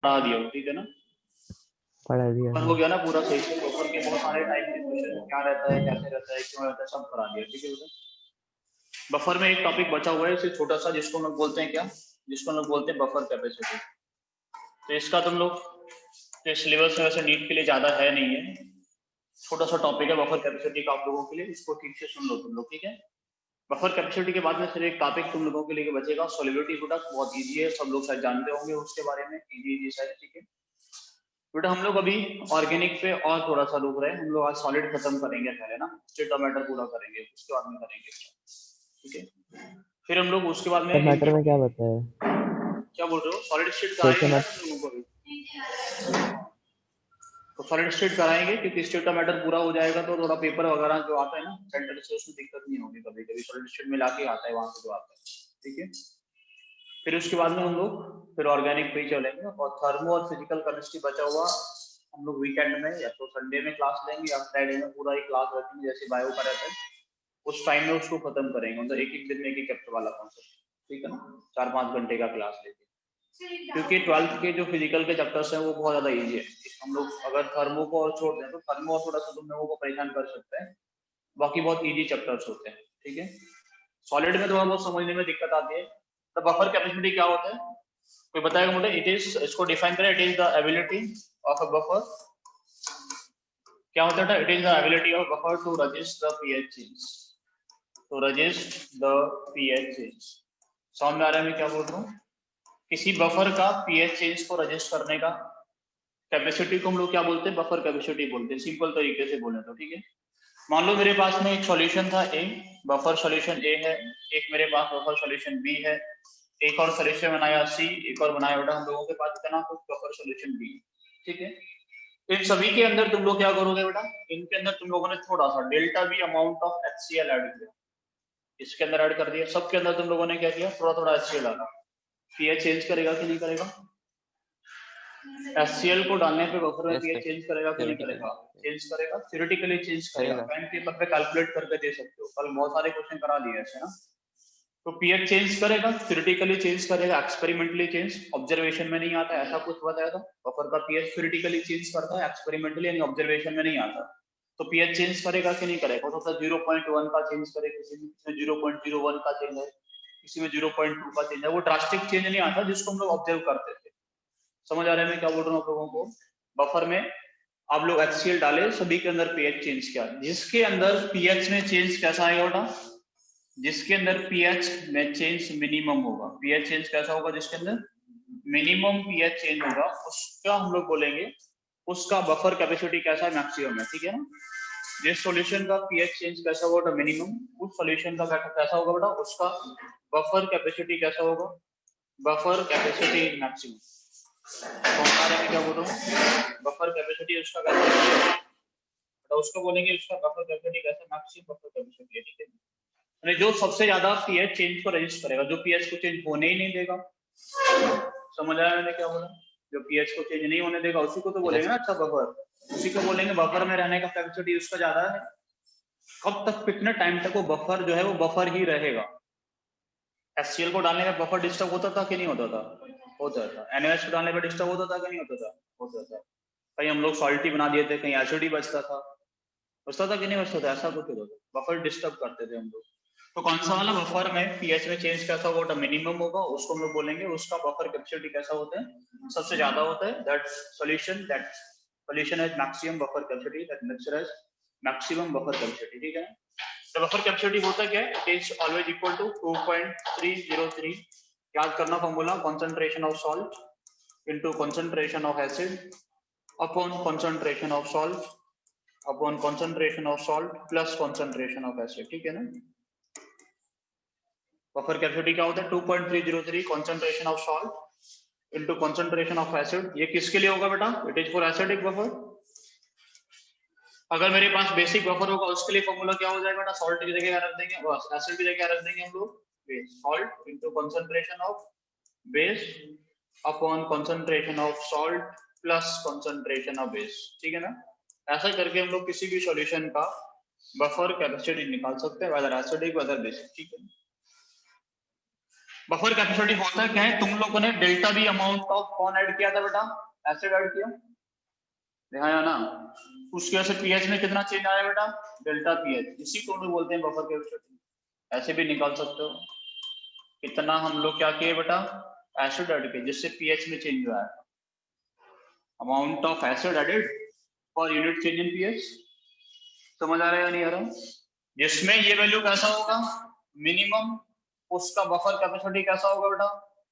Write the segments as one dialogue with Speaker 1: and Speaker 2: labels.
Speaker 1: पढ़ा दिया हो, ठीक है ना।
Speaker 2: पढ़ा दिया
Speaker 1: बफर
Speaker 2: है।
Speaker 1: हो गया ना पूरा सही से, बफर के बहुत सारे टाइप के क्वेश्चन क्या रहता है, कैसे रहता है, क्यों रहता है, सब पढ़ा दिया, ठीक है बेटा। बफर में एक टॉपिक बचा हुआ है, इसे छोटा सा, जिसको हम लोग बोलते हैं क्या, जिसको हम लोग बोलते हैं बफर कैपेसिटी। तो इसका तुम लोग तो सिलेबस में वैसे नीट के लिए ज्यादा है नहीं है, छोटा सा टॉपिक है बफर कैपेसिटी का आप लोगों के लिए, इसको ठीक से सुन लो तुम लोग, ठीक है। बफर कैपेसिटी के बाद में फिर एक टॉपिक तुम लोगों के लिए बचेगा सॉल्युबिलिटी प्रोडक्ट, बहुत इजी है, सब लोग शायद जानते होंगे उसके बारे में, इजी इजी शायद, ठीक है बेटा। हम लोग अभी ऑर्गेनिक पे और थोड़ा सा रुक रहे हैं, हम लोग आज सॉलिड खत्म करेंगे पहले ना, स्टेट ऑफ मैटर पूरा करेंगे, उसके बाद में करेंगे, ठीक है। फिर हम लोग उसके बाद में
Speaker 2: सब मैटर में क्या बताया?
Speaker 1: क्या बोल रहे हो, सॉलिड स्टेट
Speaker 2: स्टेट
Speaker 1: कराएंगे ना
Speaker 2: मैटर।
Speaker 1: तुम लोगों को अभी, तो सॉलिड स्टेट कराएंगे, क्योंकि स्टेट का मैटर पूरा हो जाएगा तो थोड़ा पेपर वगैरह जो आता है ना सेंटर से, उसमें दिक्कत नहीं होगी, कभी कभी सॉलिड स्टेट में लाके आता है वहां से जो आता है, ठीक है। फिर उसके बाद में हम लोग फिर ऑर्गेनिक पे ही चलेंगे, और थर्मो और फिजिकल केमिस्ट्री बचा हुआ हम लोग वीकेंड में या तो संडे में क्लास लेंगे या फ्राइडे में पूरा एक क्लास रखेंगे, जैसे बायो का रहता है उस टाइम में उसको खत्म करेंगे, मतलब एक एक दिन में एक एक चैप्टर वाला कॉन्सेप्ट, ठीक है ना, 4-5 घंटे का क्लास लेके। क्योंकि 12th के जो फिजिकल के चैप्टर्स हैं वो बहुत ज्यादा इजी है, हम लोग अगर थर्मो को और छोड़ दें तो थर्मो और थोड़ा सा तुम लोगों को परेशान कर सकते हैं, बाकी बहुत इजी चैप्टर्स होते हैं, ठीक है। सॉलिड में थोड़ा बहुत समझने में दिक्कत आती है। तो बफर कैपेसिटी क्या होता है, कोई बताएगा मुझे, इट इज, इसको डिफाइन करें, it is the ability of a buffer, क्या होता है, it is the ability of buffer to resist the pH change, to resist the pH change. समझ में आ रहा है मैं क्या बोल रहा हूँ, किसी बफर का पीएच चेंज को रजिस्ट करने का कैपेसिटी को हम लोग क्या बोलते हैं, बफर कैपेसिटी बोलते हैं, सिंपल तरीके से बोले तो, ठीक है। मान लो मेरे पास में एक सॉल्यूशन था ए, बफर सॉल्यूशन ए है, एक मेरे पास बफर सॉल्यूशन बी है, एक और सॉल्यूशन बनाया सी, एक और बनाया बेटा, हम लोगों के पास इतना कुछ बफर सॉल्यूशन बी, ठीक है। इन सभी के अंदर तुम लोग क्या करोगे बेटा, इनके अंदर तुम लोगों ने थोड़ा सा delta B amount of HCl add किया, इसके अंदर ऐड कर दिया, सबके अंदर तुम लोगों ने क्या किया, थोड़ा थोड़ा HCl डाला, पीएच चेंज करेगा कि नहीं करेगा, HCl को डालने पे बफर में
Speaker 3: यस
Speaker 1: पीएच
Speaker 3: सर,
Speaker 1: चेंज करेगा कि नहीं
Speaker 3: थ्योरेटिकली
Speaker 1: करेगा, चेंज करेगा, थ्योरेटिकली चेंज करेगा,
Speaker 3: करेगा।
Speaker 1: पेन पेपर पे कैलकुलेट करके दे सकते हो, कल बहुत सारे क्वेश्चन करा दिए ऐसे ना। तो पीएच चेंज करेगा, थ्योरेटिकली चेंज करेगा, एक्सपेरिमेंटली चेंज, ऑब्जर्वेशन में नहीं आता, ऐसा कुछ बताया था, बफर का पीएच थ्योरेटिकली चेंज करता है, एक्सपेरिमेंटली यानी ऑब्जर्वेशन में नहीं आता। तो पीएच चेंज करेगा कि नहीं करेगा, हो सकता है 0.1 का चेंज करे, किसी में 0.01 का चेंज है, किसी में 0.2 का चेंज है, वो ड्रास्टिक चेंज नहीं आता जिसको हम लोग ऑब्जर्व करते थे। समझ आ रहा है मैं क्या बोल रहा हूँ आप लोगों को, बफर में आप लोग HCl डाले, सभी के अंदर पीएच चेंज किया, जिसके अंदर पीएच में चेंज कैसा आएगा बेटा, जिसके अंदर पीएच में चेंज मिनिमम होगा, पीएच चेंज कैसा होगा, जिसके अंदर मिनिमम पीएच चेंज होगा, उसका हम लोग बोलेंगे, उसका बफर कैपेसिटी कैसा है, मैक्सिमम है, ठीक है ना। जिस सॉल्यूशन का पीएच चेंज कैसा होगा मिनिमम, उस सॉल्यूशन का कैसा होगा बेटा, उसका बफर कैपेसिटी कैसा होगा, बफर कैपेसिटी मैक्सिमम। तो क्या बोल रहा हूँ, बफर कैपेसिटी उसका कैसा है, तो उसको बोलेंगे उसका बफर कैपेसिटी कैसा, मैक्सिमम बफर कैपेसिटी है, ठीक है। यानी जो सबसे ज्यादा पीएच चेंज को रजिस्ट करेगा, जो पीएच को चेंज होने ही नहीं देगा, समझ आया मैंने क्या बोला, जो पीएच को चेंज नहीं होने देगा उसी को तो बोलेंगे
Speaker 3: यस
Speaker 1: ना अच्छा बफर, उसी को बोलेंगे बफर में रहने का कैपेसिटी उसका ज्यादा है। कब तक, कितने टाइम तक वो बफर जो है वो बफर ही रहेगा। HCl को डालने में बफर डिस्टर्ब होता था कि नहीं होता था, होता था। NaOH को डालने पर डिस्टर्ब होता था कि नहीं होता था, होता था। कहीं हम लोग सॉल्टी बना दिए थे, कहीं एसिड ही बचता था, बचता था कि नहीं बचता था, ऐसा कुछ होता था, बफर डिस्टर्ब करते थे हम लोग। तो कौन सा वाला बफर में पीएच में चेंज कैसा होगा, मिनिमम होगा, उसको हम लोग बोलेंगे उसका बफर कैपेसिटी कैसा होता है, सबसे ज्यादा होता है, that solution has maximum buffer capacity, that mixture has maximum buffer capacity, ठीक है। तो बफर कैपेसिटी होता क्या है, it is always equal to 2.303, याद करना formula, concentration of salt into concentration of acid upon concentration of salt upon concentration of salt plus concentration of acid, ठीक है ना। बफर कैपेसिटी क्या होता है, 2.303 concentration of salt into concentration of acid, ये किसके लिए होगा बेटा, it is for acidic buffer. अगर मेरे पास बेसिक बफर होगा उसके लिए फॉर्मूला क्या हो जाएगा बेटा, सॉल्ट की जगह रख देंगे, बस एसिड की जगह रख देंगे हम लोग base, salt into concentration of base upon concentration of salt plus concentration of base, ठीक है ना। ऐसा करके हम लोग किसी भी सॉल्यूशन का बफर कैपेसिटी निकाल सकते हैं, वेदर एसिडिक वेदर बेसिक, ठीक है। बफर कैपेसिटी होता क्या है, तुम लोगों ने डेल्टा बी अमाउंट ऑफ कौन ऐड किया था बेटा, एसिड ऐड किया, दिखाया ना, उसकी वजह से पीएच में कितना चेंज आया बेटा, डेल्टा पीएच, इसी को हम लोग बोलते हैं बफर कैपेसिटी। ऐसे भी निकाल सकते हो, कितना हम लोग क्या किए बेटा, एसिड ऐड किए, जिससे पीएच में चेंज आया, amount of acid added for unit change in pH. समझ आ रहा है या नहीं आ रहा, जिसमें ये वैल्यू कैसा होगा, मिनिमम, उसका बफर कैपेसिटी कैसा होगा बेटा,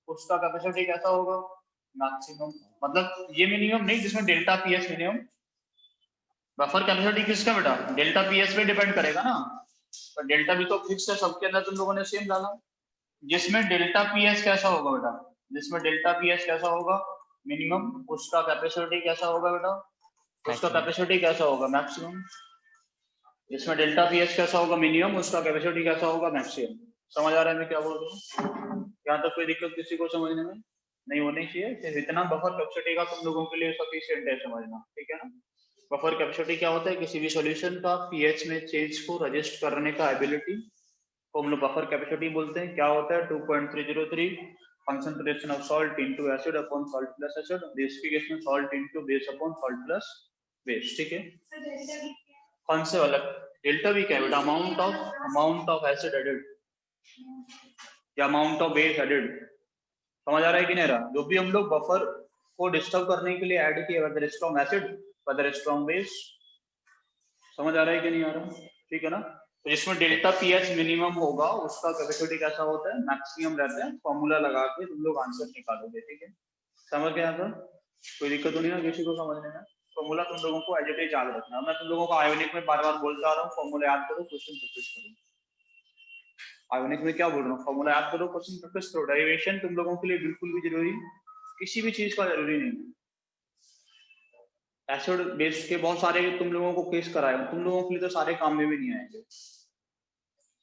Speaker 1: उसका कैपेसिटी कैसा होगा, मैक्सिमम, मतलब ये मिनिमम नहीं जिसमें delta pH minimum, buffer capacity किसका बेटा, डेल्टा पीएच पे डिपेंड करेगा ना, तो डेल्टा भी तो फिक्स है सबके अंदर, तुम लोगों ने सेम डाला, जिसमें डेल्टा पीएच कैसा होगा बेटा, जिसमें डेल्टा पीएच कैसा होगा मिनिमम, उसका कैपेसिटी कैसा होगा बेटा, उसका कैपेसिटी कैसा होगा मैक्सिमम, इसमें डेल्टा पीएच कैसा होगा मिनिमम, उसका कैपेसिटी कैसा होगा मैक्सिमम। समझ आ रहा है मैं क्या बोल रहा हूँ, यहाँ तक कोई दिक्कत किसी को समझने में नहीं होनी चाहिए, सिर्फ इतना बफर कैपेसिटी का तुम लोगों के लिए सफिशिएंट है समझना, ठीक है ना। बफर कैपेसिटी क्या होता है, किसी भी सॉल्यूशन का पीएच में चेंज को रजिस्ट करने का एबिलिटी को हम लोग बफर कैपेसिटी बोलते हैं। क्या होता है, 2.303 concentration of salt into acid upon salt plus acid, बेसिफिकेशन salt into base upon salt plus base, ठीक है। कौन से वाला, डेल्टा भी क्या है बेटा, अमाउंट ऑफ एसिड एडेड या अमाउंट ऑफ बेस एडेड। समझ आ रहा है कि नहीं रहा, जो भी हम लोग बफर को डिस्टर्ब करने के लिए ऐड किए, whether strong acid whether strong base, समझ आ रहा है कि नहीं आ रहा, ठीक है ना। तो जिसमें डेल्टा पीएच मिनिमम होगा उसका कैपेसिटी कैसा होता है, मैक्सिमम रहता है, फॉर्मूला लगा के तुम लोग आंसर निकालोगे, ठीक है। समझ गया था, कोई दिक्कत तो नहीं ना किसी को समझने में, फॉर्मूला तुम लोगों को एज इट इज याद रखना, मैं तुम लोगों को आयोनिक में बार बार बोलता आ रहा हूँ, फॉर्मूला याद करो, क्वेश्चन प्रैक्टिस करो। आयोनिक में क्या बोल रहा हूँ, फॉर्मूला याद करो, क्वेश्चन प्रैक्टिस करो, डेरिवेशन तुम लोगों के लिए बिल्कुल भी जरूरी, किसी भी चीज का जरूरी नहीं है। एसिड बेस के बहुत सारे तुम लोगों को केस कराए, तुम लोगों के लिए तो सारे काम में भी नहीं आएंगे,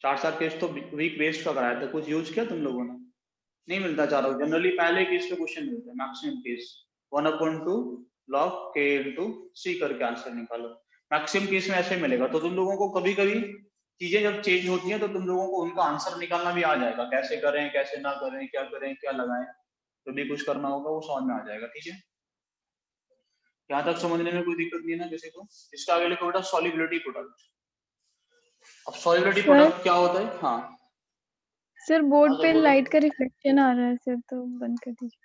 Speaker 1: 4 केस तो वीक बेस्ड का कराया था, कुछ यूज किया तुम लोगों ने, नहीं मिलता चारों, जनरली पहले केस पे क्वेश्चन मिलते हैं, maximum case 1/2 log k into c करके आंसर निकालो, मैक्सिमम केस में ऐसे मिलेगा। तो तुम लोगों को कभी कभी चीजें जब चेंज होती हैं तो तुम लोगों को उनका आंसर निकालना भी आ जाएगा, कैसे करें कैसे ना करें, क्या करें क्या लगाएं, जो भी कुछ करना होगा वो समझ में आ जाएगा, ठीक है। यहाँ तक समझने में कोई दिक्कत नहीं है ना किसी को। इसका आगे लिखो बेटा सॉल्युबिलिटी प्रोडक्ट। अब सॉल्युबिलिटी प्रोडक्ट क्या होता है, हाँ
Speaker 3: सर बोर्ड
Speaker 1: हाँ,
Speaker 3: पे
Speaker 1: बोलो
Speaker 3: लाइट का रिफ्लेक्शन आ रहा है सर, तो बंद कर दीजिए।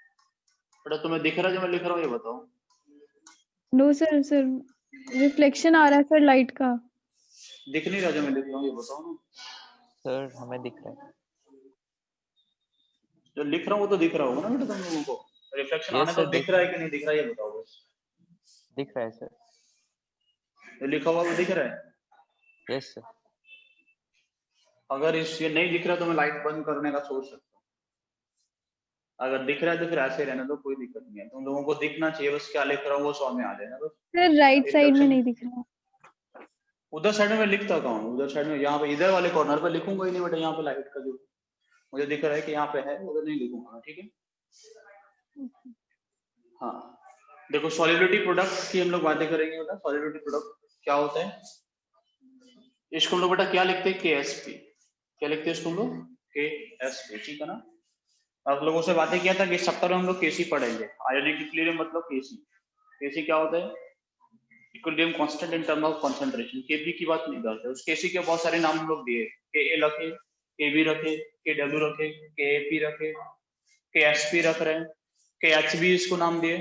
Speaker 1: बेटा, तुम्हें दिख रहा है जो मैं लिख रहा हूँ, ये बताओ।
Speaker 3: नो सर, सर रिफ्लेक्शन आ रहा है सर लाइट का।
Speaker 1: दिख नहीं रहा जो मैं लिख रहा हूँ, ये बताओ ना।
Speaker 2: सर हमें दिख रहा है।
Speaker 1: जो लिख रहा हूँ वो तो दिख रहा होगा ना बेटा तुम लोगों को, रिफ्लेक्शन आना
Speaker 2: यस
Speaker 1: तो
Speaker 2: सर,
Speaker 1: दिख रहा है कि नहीं दिख रहा है ये बताओ बस।
Speaker 2: दिख रहा है सर।
Speaker 1: जो लिखा हुआ वो दिख रहा है,
Speaker 2: यस सर।
Speaker 1: अगर इस ये नहीं दिख रहा तो मैं लाइट बंद करने का सोच सकता हूँ, अगर दिख रहा है तो फिर ऐसे रहने दो, कोई दिक्कत नहीं है, तुम लोगों को दिखना चाहिए बस, क्या लिख रहा हूँ वो समझ में आ जाए ना बस।
Speaker 3: सर राइट साइड में
Speaker 1: रिफ्लेक्शन
Speaker 3: नहीं दिख रहा।
Speaker 1: उधर साइड में मैं लिखता कहाँ हूँ, उधर साइड में, यहाँ पे इधर वाले कॉर्नर पे लिखूंगा ही नहीं बेटा, यहाँ पे लाइट का जो मुझे दिख रहा है कि यहाँ पे है उधर नहीं लिखूंगा, ठीक है। हाँ देखो, सॉल्युबिलिटी प्रोडक्ट की हम लोग बातें करेंगे बेटा। सॉल्युबिलिटी प्रोडक्ट क्या होता है, इसको हम लोग बेटा क्या लिखते हैं, KSP, क्या लिखते हैं इसको हम लोग, KSP, ठीक है ना। आप लोगों से बातें किया था कि इस सप्ताह में हम लोग KC पढ़ेंगे, आयोनिक इक्विलिब्रियम मतलब KC। KC क्या होता है, equilibrium constant in term of concentration. KP की बात नहीं करते, उस KC के बहुत सारे नाम हम लोग दिए, KA रखे, KB रखे, KW रखे, KAP रखे, KSP रख रहे हैं, KHB इसको नाम दिए,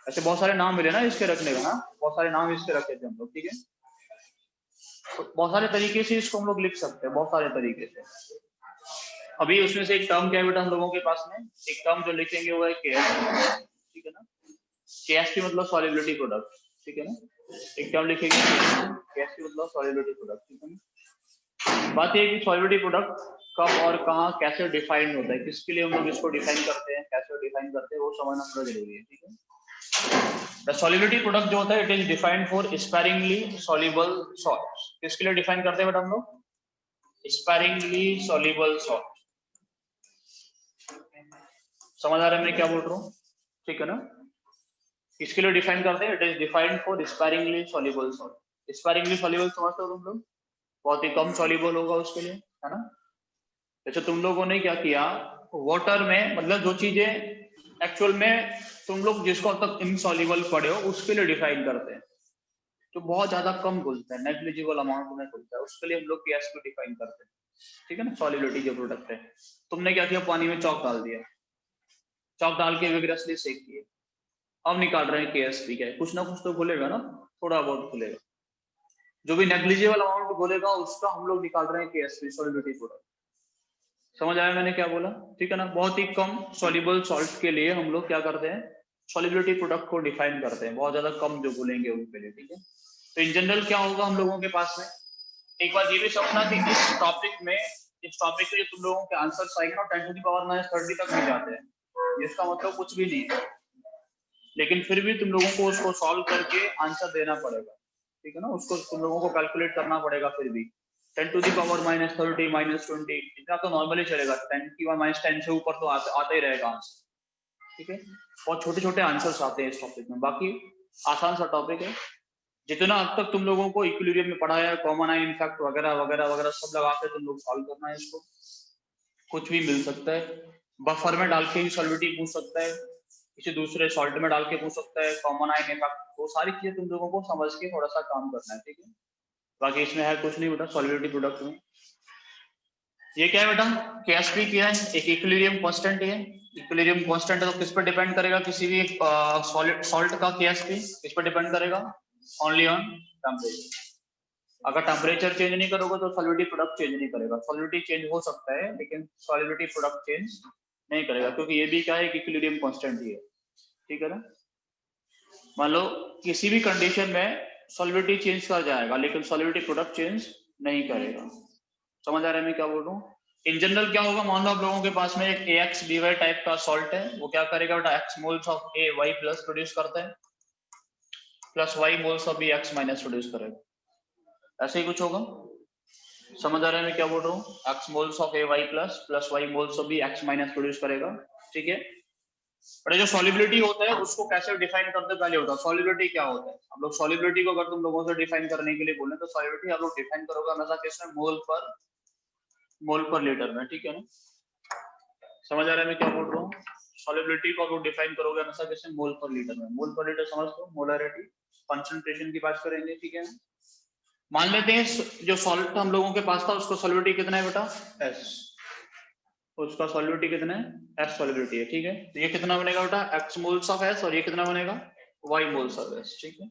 Speaker 1: ऐसे बहुत सारे नाम मिले ना इसके रखने का ना, बहुत सारे नाम इसके रखे थे हम लोग, ठीक है। तो बहुत सारे तरीके से इसको हम लोग लिख सकते हैं, बहुत सारे तरीके से। अभी उसमें से एक टर्म क्या है बेटा हम लोगों के पास में, एक टर्म जो लिखेंगे वो है KSP, ठीक है ना। KSP मतलब सॉल्युबिलिटी प्रोडक्ट, ठीक है ना। एक टर्म लिखेंगे KSP मतलब सॉल्युबिलिटी प्रोडक्ट, ठीक है ना। बात ये है कि सॉल्युबिलिटी प्रोडक्ट कब और कहाँ कैसे डिफाइन होता है, किसके लिए हम लोग इसको डिफाइन करते हैं, कैसे डिफाइन करते हैं वो समझना थोड़ा जरूरी है, ठीक है। The solubility product जो होता है it is defined for sparingly soluble salts, किसके लिए डिफाइन करते हैं बेटा हम लोग, sparingly soluble salt। समझ आ रहा है मैं क्या बोल रहा हूँ, ठीक है ना। किसके लिए डिफाइन करते हैं, it is defined for sparingly soluble salt। sparingly soluble समझते हो तुम लोग, बहुत ही कम soluble होगा उसके लिए, है ना। जैसे तुम लोगों ने क्या किया, वाटर में मतलब जो चीजें एक्चुअल में तुम लोग जिसको अब तक इनसॉल्युबल पढ़े हो उसके लिए डिफाइन करते हैं, जो बहुत ज्यादा कम घुलता है, नेग्लिजिबल अमाउंट में घुलता है, उसके लिए हम लोग केएसपी डिफाइन करते हैं, ठीक है ना। सॉलिबिलिटी जो प्रोडक्ट है, तुमने क्या किया, पानी में चौक डाल दिया, चौक डाल के विग्रसली सेक किए, अब निकाल रहे हैं केएसपी क्या है, कुछ ना कुछ तो घुलेगा ना, थोड़ा बहुत घुलेगा, जो भी नेग्लिजिबल अमाउंट घुलेगा उसका हम लोग निकाल रहे हैं केएसपी, सॉलिबिलिटी प्रोडक्ट। समझ आया मैंने क्या बोला, ठीक है ना। बहुत ही कम सॉल्युबल सॉल्ट के लिए हम लोग क्या करते हैं, सॉलिबिलिटी प्रोडक्ट को डिफाइन करते हैं, बहुत ज्यादा कम जो घुलेंगे उनके लिए, ठीक है। तो इन जनरल क्या होगा हम लोगों के पास में, एक बार ये भी समझना कि इस टॉपिक पे तुम लोगों के आंसर्स आएंगे ना 10 to the power -30 तक भी जाते हैं, इसका मतलब कुछ भी नहीं है, लेकिन फिर भी तुम लोगों को उसको सॉल्व करके आंसर देना पड़ेगा, ठीक है ना। उसको तुम लोगों को कैलकुलेट करना पड़ेगा, फिर भी 10 to the power -30 -20 इतना तो नॉर्मली चलेगा, 10 की पावर -10 से ऊपर तो आता ही रहेगा आंसर, ठीक है। बहुत छोटे छोटे आंसर्स आते हैं इस टॉपिक में, बाकी आसान सा टॉपिक है। जितना अब तक तुम लोगों को इक्विलिब्रियम में पढ़ाया है, कॉमन आइन इनफैक्ट वगैरह वगैरह वगैरह सब लगा के तुम लोग सॉल्व करना है इसको, कुछ भी मिल सकता है, बफर में डाल के ही सॉल्विटी पूछ सकता है, किसी दूसरे सॉल्ट में डाल के पूछ सकता है, कॉमन आइन इफेक्ट, वो सारी चीजें तुम लोगों को समझ के थोड़ा सा काम करना है, ठीक है। बाकी इसमें है कुछ नहीं बेटा, सॉल्युबिलिटी प्रोडक्ट में ये क्या है बेटा, केएसपी क्या है, एक इक्विलिब्रियम कांस्टेंट है। इक्विलिब्रियम कांस्टेंट है तो किस पर डिपेंड करेगा, किसी भी सॉलिड सॉल्ट का केएसपी किस पर डिपेंड करेगा, ओनली ऑन टेम्परेचर। अगर टेम्परेचर चेंज नहीं करोगे तो सॉलिडिटी प्रोडक्ट चेंज नहीं करेगा, सॉलिडिटी चेंज हो सकता है लेकिन सॉलिडिटी प्रोडक्ट चेंज नहीं करेगा, क्योंकि ये भी क्या है, इक्विलिब्रियम कांस्टेंट ही है, ठीक है ना। मान लो किसी भी कंडीशन में सॉलिडिटी चेंज कर जाएगा लेकिन सॉलिडिटी प्रोडक्ट चेंज नहीं करेगा। समझ आ रहा है मैं क्या बोल रहा हूँ। इन जनरल क्या होगा, मान लो आप लोगों के पास में एक AX dy टाइप का सॉल्ट है, वो क्या करेगा बेटा, x moles of A y plus produce करता है, plus y moles of B x minus produce करेगा, ऐसे ही कुछ होगा। समझ आ रहा है मैं क्या बोल रहा हूँ, x moles of A y plus y moles of B x minus produce करेगा, ठीक है। पर जो सॉलिबिलिटी होता है उसको कैसे डिफाइन करते पहले होता है, सॉलिबिलिटी क्या होता है, हम लोग सॉलिबिलिटी को अगर तुम लोगों से डिफाइन करने के लिए बोले तो सॉलिबिलिटी आप लोग डिफाइन करोगे हमेशा किसमें, मोल पर लीटर में, ठीक है ना। समझ आ रहा है मैं क्या बोल रहा हूँ, सॉलिबिलिटी को आप लोग डिफाइन करोगे हमेशा किसमें, मोल पर लीटर में। मोल पर लीटर समझ लो, मोलरिटी कंसंट्रेशन की बात करेंगे, ठीक है। मान लेते हैं जो सॉल्ट हम लोगों के पास था उसको सॉलिबिलिटी कितना है बेटा, S, उसका सॉलिबिलिटी कितना है, S सॉलिबिलिटी है, ठीक है। तो ये कितना बनेगा बेटा, X मोल्स ऑफ S, और ये कितना बनेगा, Y मोल्स ऑफ S, ठीक है।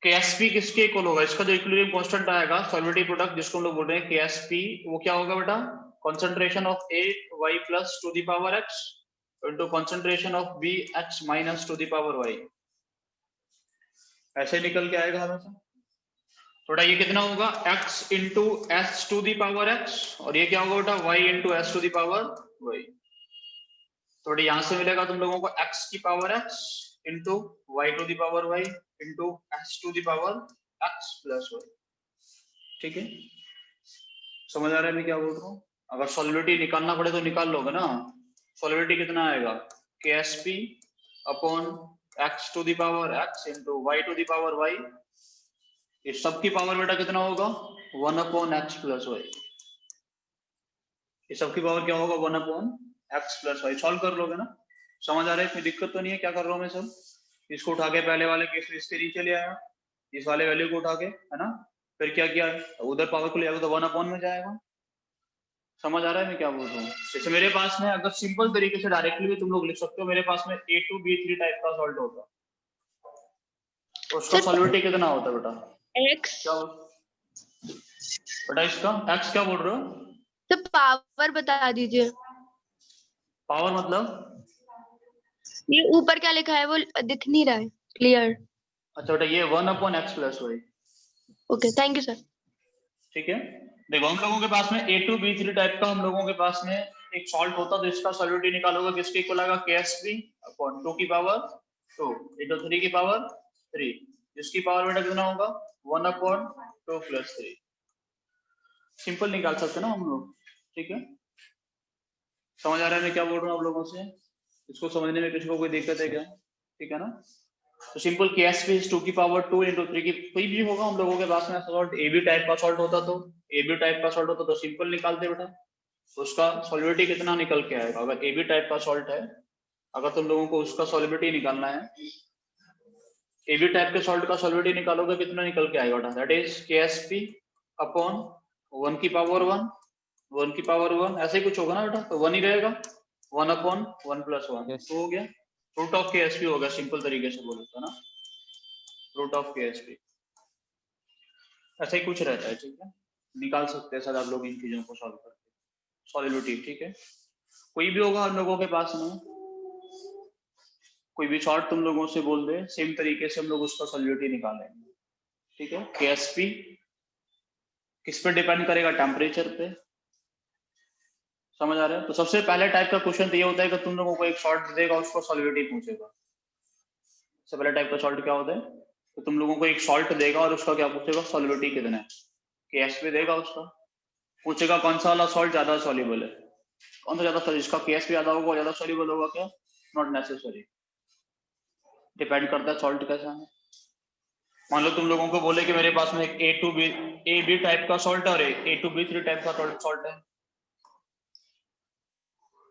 Speaker 1: KSP किसके इक्वल होगा, इसका जो इक्विलिब्रियम कांस्टेंट आएगा सॉलिबिलिटी प्रोडक्ट जिसको हम लोग बोल रहे हैं KSP, वो क्या होगा बेटा, concentration of A y plus to the power x into concentration of B x minus to the power y, ऐसे निकल के आएगा हमेशा। थोड़ा ये कितना होगा, x into s to the power x, और ये क्या होगा बेटा, y into s to the power y। थोड़ा यहाँ से मिलेगा तुम लोगों को x की power x into y to the power y into s to the power x plus y, ठीक है। समझ आ रहा है मैं क्या बोल रहा हूँ। अगर सॉलिबिलिटी निकालना पड़े तो निकाल लोगे ना, सॉलिबिलिटी कितना आएगा, KSP upon x to the power x into y to the power y, इस सब की पावर बेटा कितना होगा, 1 अपॉन x प्लस y, इस सब की पावर क्या होगा, 1 upon x plus y। Solve कर लोगे ना, समझ आ रहा है, कोई दिक्कत तो नहीं है, क्या कर रहा हूँ मैं सब, इसको उठा के पहले वाले केस में इसके नीचे ले आया, इस वाले वैल्यू को उठा के, है ना, फिर क्या किया, उधर पावर को ले आएगा तो 1 अपॉन में जाएगा। समझ आ रहा है मैं क्या बोल रहा हूँ। जैसे मेरे पास में अगर सिंपल तरीके से डायरेक्टली भी तुम लोग लिख सकते हो, मेरे पास में A2B3 टाइप का सॉल्ट होगा, उसका सॉल्युबिलिटी कितना होता है बेटा,
Speaker 4: x
Speaker 1: क्या बेटा, इसका x क्या बोल रहे हो,
Speaker 4: तो पावर बता दीजिए,
Speaker 1: पावर मतलब,
Speaker 4: ये ऊपर क्या लिखा है वो दिख नहीं रहा है क्लियर।
Speaker 1: अच्छा बेटा ये 1 upon x plus y,
Speaker 4: okay thank you sir.
Speaker 1: ठीक है। देखो हम लोगों के पास में A2B3 टाइप का हम लोगों के पास में एक सॉल्ट होता, तो इसका सॉल्युबिलिटी निकालोगे किसके इक्वल आएगा, KSP अपॉन 2 की पावर 2 इंटू 3 की पावर 3, जिसकी पावर बेटा कितना होगा, 1 अपॉन 2 प्लस 3, सिंपल निकाल सकते हैं ना हम लोग, ठीक है। समझ आ रहा है मैं क्या बोल रहा हूँ आप लोगों से, इसको समझने में किसी को कोई दिक्कत है क्या, ठीक है ना। तो सिंपल KSP 2 की पावर 2 इंटू 3 की, कोई भी होगा हम लोगों के पास में सॉल्ट, AB टाइप का सॉल्ट होता तो AB टाइप का सॉल्ट होता तो सिंपल निकालते बेटा, उसका सॉल्युबिलिटी कितना निकल के आएगा। अगर ए बी टाइप का सॉल्ट है, अगर तुम लोगों को उसका सॉल्युबिलिटी निकालना है, ए बी टाइप के सॉल्ट का सॉल्युबिलिटी निकालोगे कितना निकल के आएगा, दैट इज KSP अपॉन 1 की पावर 1, 1 की पावर 1, ऐसे ही कुछ होगा ना बेटा, तो 1 ही रहेगा, 1 अपॉन 1 प्लस 1,
Speaker 2: Yes.
Speaker 1: तो हो गया रूट ऑफ KSP हो गया, सिंपल तरीके से बोलो तो ना, रूट ऑफ KSP ऐसा ही कुछ रहता है, ठीक है, निकाल सकते हैं सर आप लोग इन चीजों को सॉल्व करके सॉल्युबिलिटी, ठीक है। कोई भी होगा हम लोगों के पास में, कोई भी शॉर्ट तुम लोगों से बोल दे, सेम तरीके से हम लोग उसका सॉल्युबिलिटी निकालेंगे, ठीक है। KSP किस पे डिपेंड करेगा, टेम्परेचर पे, समझ आ रहा है। तो सबसे पहले टाइप का क्वेश्चन तो ये होता है कि तुम लोगों को एक शॉर्ट देगा, उसको सॉल्युबिलिटी पूछेगा। सबसे पहले टाइप का शॉर्ट क्या होता है, तो तुम लोगों को एक सॉल्ट देगा और उसका क्या पूछेगा, सॉल्युबिलिटी कितना है, KSP देगा, उसका पूछेगा कौन सा वाला सॉल्ट ज्यादा सॉल्युबल है, कौन सा ज्यादा, जिसका KSP ज्यादा होगा ज्यादा सॉल्युबल होगा क्या, नॉट नेसेसरी, डिपेंड करता है सॉल्ट कैसा है। मान लो तुम लोगों को बोले कि मेरे पास में एक ए बी टाइप का सॉल्ट और A2B3 टाइप का सॉल्ट है,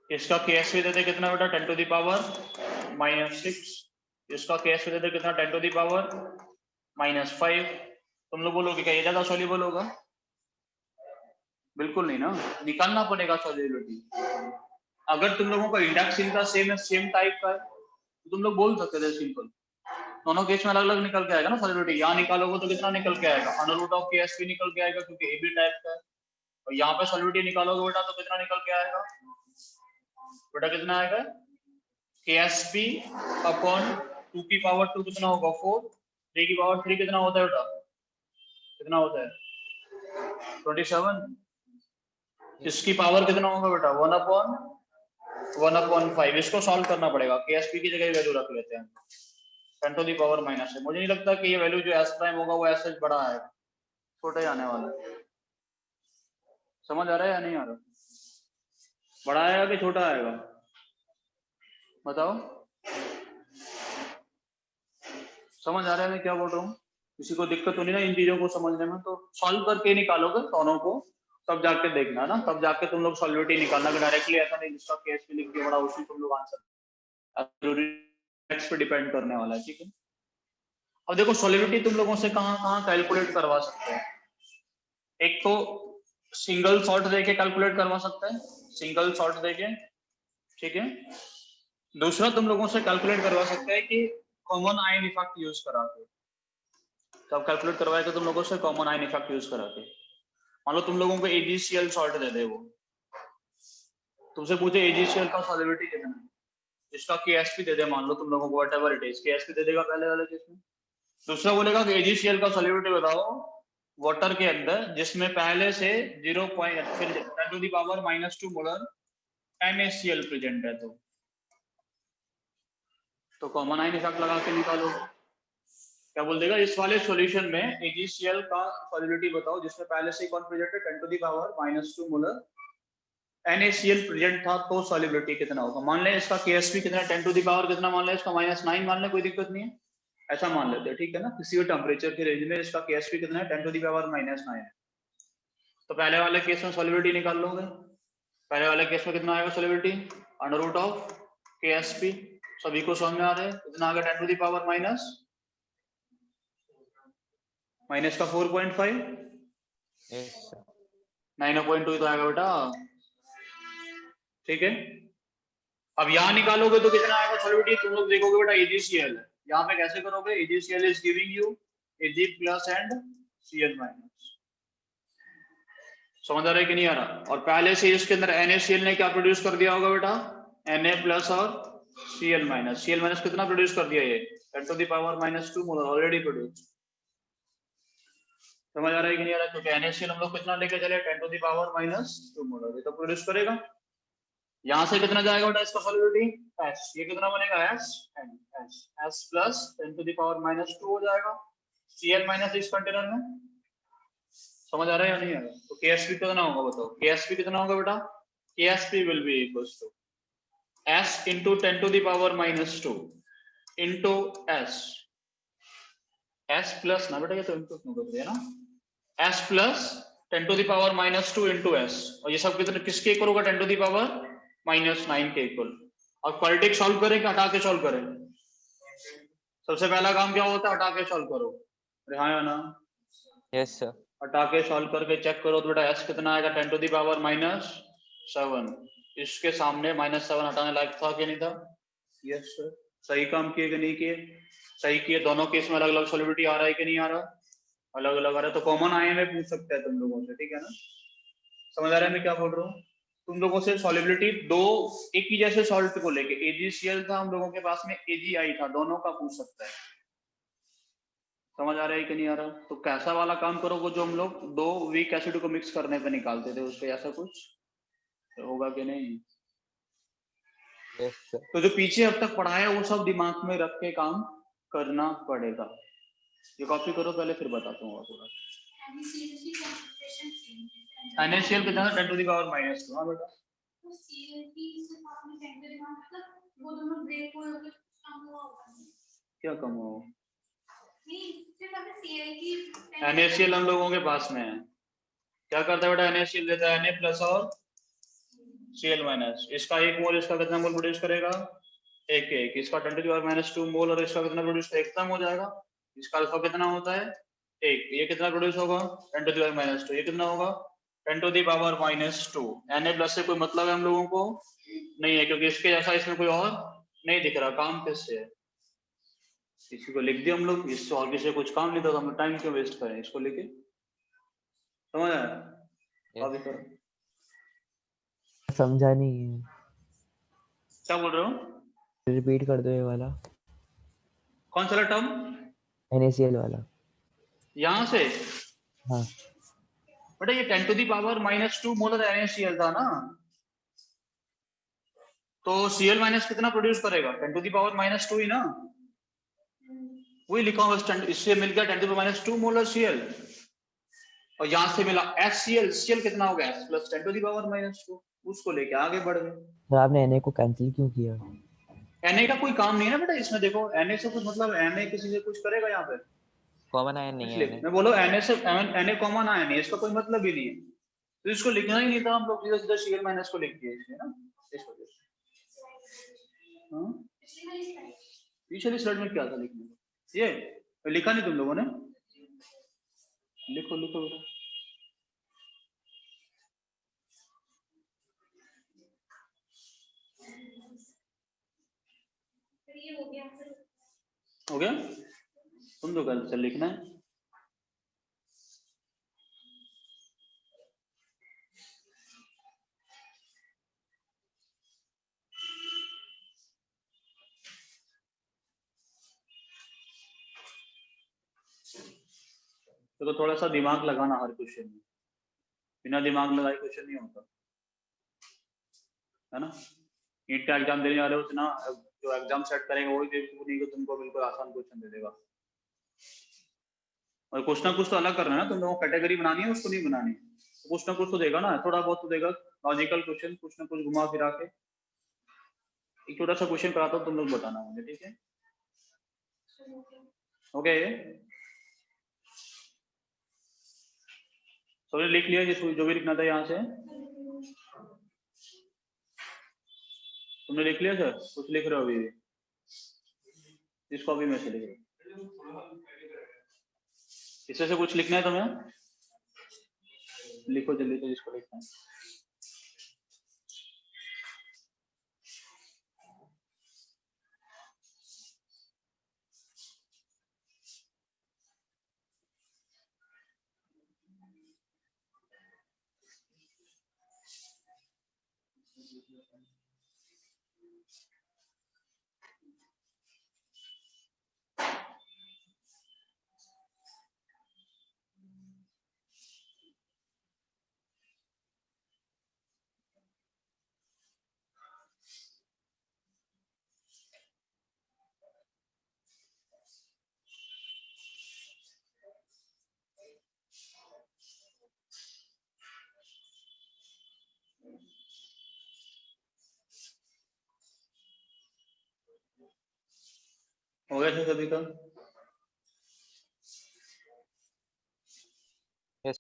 Speaker 1: इसका KSP दे दे कितना बेटा, 10 टू द पावर -6, इसका KSP दे दे कितना, 10 टू द पावर -5, तुम लोग बोलोगे क्या ये ज्यादा सॉल्युबल होगा, बिल्कुल नहीं ना, निकालना पड़ेगा सॉल्युबिलिटी। अगर तुम लोगों का इंडेक्स इनका सेम है, सेम टाइप का है, तो तुम लोग बोल सकते थे सिंपल, दोनों केस में अलग अलग निकल के आएगा ना सॉल्युबिलिटी, यहाँ निकालोगे तो कितना निकल के आएगा, अंडर रूट ऑफ KSP निकल के आएगा क्योंकि ए बी टाइप का है, और यहाँ पे सॉल्युबिलिटी निकालोगे बेटा तो कितना निकल के आएगा बेटा, कितना आएगा, KSP अपॉन 2 की पावर 2 कितना होगा 4, 3 की पावर 3 कितना होता है बेटा, कितना होता है 27, इसकी पावर कितना होगा बेटा 1/1/5, इसको सॉल्व करना पड़ेगा, KSP की जगह वैल्यू रख लेते हैं 10 टू द पावर -6, मुझे नहीं लगता कि ये वैल्यू जो S प्राइम होगा वो ऐसे बड़ा आएगा, छोटा ही आने वाला है, समझ आ रहा है या नहीं आ रहा, बड़ा आएगा कि छोटा आएगा बताओ, समझ आ रहा है मैं क्या बोल रहा हूँ, किसी को दिक्कत तो नहीं ना इन चीजों को समझने में, तो सॉल्व करके निकालोगे दोनों को, तब जाके देखना ना, तब जाके तुम लोग सॉल्युबिलिटी निकालना, कि डायरेक्टली ऐसा नहीं जिसका KSP लिख के बड़ा उसी तुम लोग आंसर पे डिपेंड करने वाला है, ठीक है। अब देखो सॉल्युबिलिटी तुम लोगों से कहाँ कहाँ कैलकुलेट करवा सकते हैं, एक तो सिंगल सॉल्ट देके कैलकुलेट करवा सकते हैं, सिंगल सॉल्ट देके, ठीक है। दूसरा तुम लोगों से कैलकुलेट करवा सकते हैं कि कॉमन आयन इफेक्ट यूज करा के, तब कैलकुलेट करवाएगा तुम लोगों से कॉमन आयन इफेक्ट यूज करा के। मान लो तुम लोगों को AgCl सॉल्ट दे दे, वो तुमसे पूछे AgCl का सॉल्युबिलिटी कितना है, इसका KSP दे दे, मान लो तुम लोगों को व्हाटएवर इट इज, KSP दे देगा पहले वाले केस में। दूसरा बोलेगा कि AgCl का सॉल्युबिलिटी बताओ वाटर के अंदर जिसमें पहले से 0 फिर 10 to the power -2 molar NaCl present है, तो कॉमन आयन इफेक्ट लगा के निकालो, क्या बोल देगा, इस वाले सॉल्यूशन में AgCl का सॉल्युबिलिटी बताओ जिसमें पहले से कौन प्रेजेंट है, 10 to the power -2 molar NaCl present था, तो सॉल्युबिलिटी कितना होगा। मान लें इसका KSP कितना, 10 टू द पावर कितना मान लें, इसका -9 मान लें, कोई दिक्कत नहीं है, ऐसा मान लेते हैं, ठीक है ना, किसी भी टेम्परेचर के रेंज में इसका KSP कितना है, 10 टू द पावर -9 है। तो पहले वाले केस में सॉल्युबिलिटी निकाल लोगे, पहले वाले केस में कितना आएगा solubility, under root of KSP, सभी को समझ में आ रहा है, कितना आ गया, 10 टू द पावर माइनस का 4.5,
Speaker 2: Yes, sir.
Speaker 1: 9.2 तो आएगा बेटा, ठीक है। अब यहाँ निकालोगे तो कितना आएगा सॉल्युबिलिटी, तुम लोग देखोगे बेटा AgCl है, यहाँ पे कैसे करोगे, AgCl is giving you Ag plus and Cl minus, समझ आ रहा है कि नहीं आ रहा, और पहले से इसके अंदर NaCl ने क्या प्रोड्यूस कर दिया होगा बेटा, Na प्लस और Cl माइनस, Cl माइनस कितना प्रोड्यूस कर दिया, ये 10 to the power -2 molar already produce, समझ आ रहा है कि नहीं आ रहा, क्योंकि NaCl हम लोग कितना लेके चले, 10 टू द पावर -2 मोलर, ये तो प्रोड्यूस करेगा। यहाँ से कितना जाएगा बेटा इसका सॉल्युबिलिटी S, ये कितना बनेगा S plus 10 to the power -2 हो जाएगा, Cl माइनस इस कंटेनर में, समझ आ रहा है या नहीं आ रहा, तो KSP कितना होगा बताओ, KSP कितना होगा बेटा, KSP will be equals to S into 10 to the power -2 into S plus ना बेटा, ये तो इनपुट नहीं कर दिया ना, S plus 10 to the power -2 into s, और ये सब कितने किसके इक्वल होगा? 10 to the power -9 के इक्वल। और क्वाड्रेटिक सॉल्व करें कि हटा के सॉल्व करें? सबसे पहला काम क्या होता है? हटा के सॉल्व करो। अरे हाँ या ना?
Speaker 2: Yes sir.
Speaker 1: हटा के सॉल्व करके चेक करो तो बेटा s कितना आएगा? 10 to the power -7। इसके सामने -7 हटाने लायक था कि नहीं था? Yes sir. सही काम किए कि नहीं किए? सही किए। दोनों केस में अलग अलग सॉल्युबिलिटी आ रहा है कि नहीं आ रहा? अलग अलग आ रहा है। तो कॉमन आए में पूछ सकते हैं तुम लोगों से, ठीक है ना? समझ आ रहा है मैं क्या बोल रहा हूँ? तुम लोगों से सॉल्युबिलिटी दो एक ही जैसे सॉल्ट को लेके, AgCl था हम लोगों के पास में, AgI था, दोनों का पूछ सकता है। समझ आ रहा है कि नहीं आ रहा? तो कैसा वाला काम करोगे जो हम लोग दो वीक एसिड को मिक्स करने पे निकालते थे, उस पे ऐसा कुछ तो होगा कि नहीं?
Speaker 2: Yes sir.
Speaker 1: तो जो पीछे अब तक पढ़ा है वो सब दिमाग में रख के काम करना पड़ेगा। ये कॉपी करो पहले, फिर बताता हूँ थोड़ा। NaCl कितना है? 10 to the power -2। हाँ बेटा, क्या कम हो? NaCl हम लोगों के पास में है। क्या करता है बेटा? NaCl देता है Na प्लस और Cl-। इसका 1 मोल, इसका कितना मोल प्रोड्यूस करेगा? 1 इसका 10 to the power -2 मोल, और इसका कितना प्रोड्यूस? 1 खत्म हो जाएगा। इसका अल्फा कितना होता है? 1। ये कितना प्रोड्यूस होगा? 10 to the power -2। ये कितना होगा? 10 to the power -2। Na plus से कोई मतलब है हम लोगों को नहीं है, क्योंकि इसके जैसा इसमें कोई और नहीं दिख रहा। काम किससे है? इसी को लिख दिया हम लोग, इससे और किसी कुछ काम नहीं था, तो हम टाइम क्यों वेस्ट करें इसको लेके? समझ आया? अभी करो।
Speaker 5: समझा नहीं है,
Speaker 1: क्या बोल रहे हो?
Speaker 5: रिपीट कर दो ये वाला,
Speaker 1: कौन सा टर्म?
Speaker 5: NaCl वाला।
Speaker 1: यहाँ से
Speaker 5: हाँ
Speaker 1: बेटा ये 10 to the power -2 molar NaCl था ना, तो Cl- कितना प्रोड्यूस करेगा? 10 to the power -2 ही ना, वही लिखा हुआ स्टैंड। इससे मिल गया 10 to the power -2 molar Cl, और यहाँ से मिला HCl। Cl कितना हो गया? S plus 10 to the power -2। उसको लेके आगे बढ़ गए।
Speaker 5: तो आपने Na को कैंसिल क्यों किया?
Speaker 1: Na का कोई काम नहीं है ना बेटा इसमें, देखो Na से कुछ मतलब Na किसी से कुछ करेगा यहाँ पे?
Speaker 2: कॉमन आयन नहीं है
Speaker 1: इसलिए
Speaker 2: Na।
Speaker 1: मैं बोलो Na से Na कॉमन आया नहीं, इसका कोई मतलब ही नहीं है, तो इसको लिखना ही नहीं था, हम लोग सीधा सीधा Cl- को लिख दिए इसलिए ना, इस वजह से। हाँ पिछली स्लाइड में क्या था लिखने को? ये लिखा नहीं तुम लोगों ने? लिखो लिखो बेटा। हो गया? तुम तो कल से लिखना है। तो थोड़ा सा दिमाग लगाना हर क्वेश्चन में, बिना दिमाग लगाए क्वेश्चन नहीं होता है ना। नीट का एग्जाम देने वाले हो तो ना, जो एग्जाम सेट करेंगे वही बेवकूफ नहीं कि तुमको बिल्कुल आसान क्वेश्चन दे देगा। और कुछ ना कुछ तो अलग करना है ना, तुम लोगों को कैटेगरी बनानी है, उसको नहीं बनानी है, तो कुछ ना कुछ तो देगा ना, थोड़ा बहुत तो देगा। लॉजिकल क्वेश्चन कुछ ना कुछ घुमा फिरा के एक छोटा सा क्वेश्चन कराता हूँ, तुम लोग बताना मुझे, ठीक है? ओके सबने लिख लिया जो भी लिखना था यहाँ से? तुमने लिख लिया सर? कुछ लिख रहे हो अभी भी? इस कॉपी में से लिख रहे हो? इसमें से कुछ लिखना है तुम्हें? लिखो जल्दी से जिसको लिखना है। हो गया था सभी का?
Speaker 2: यस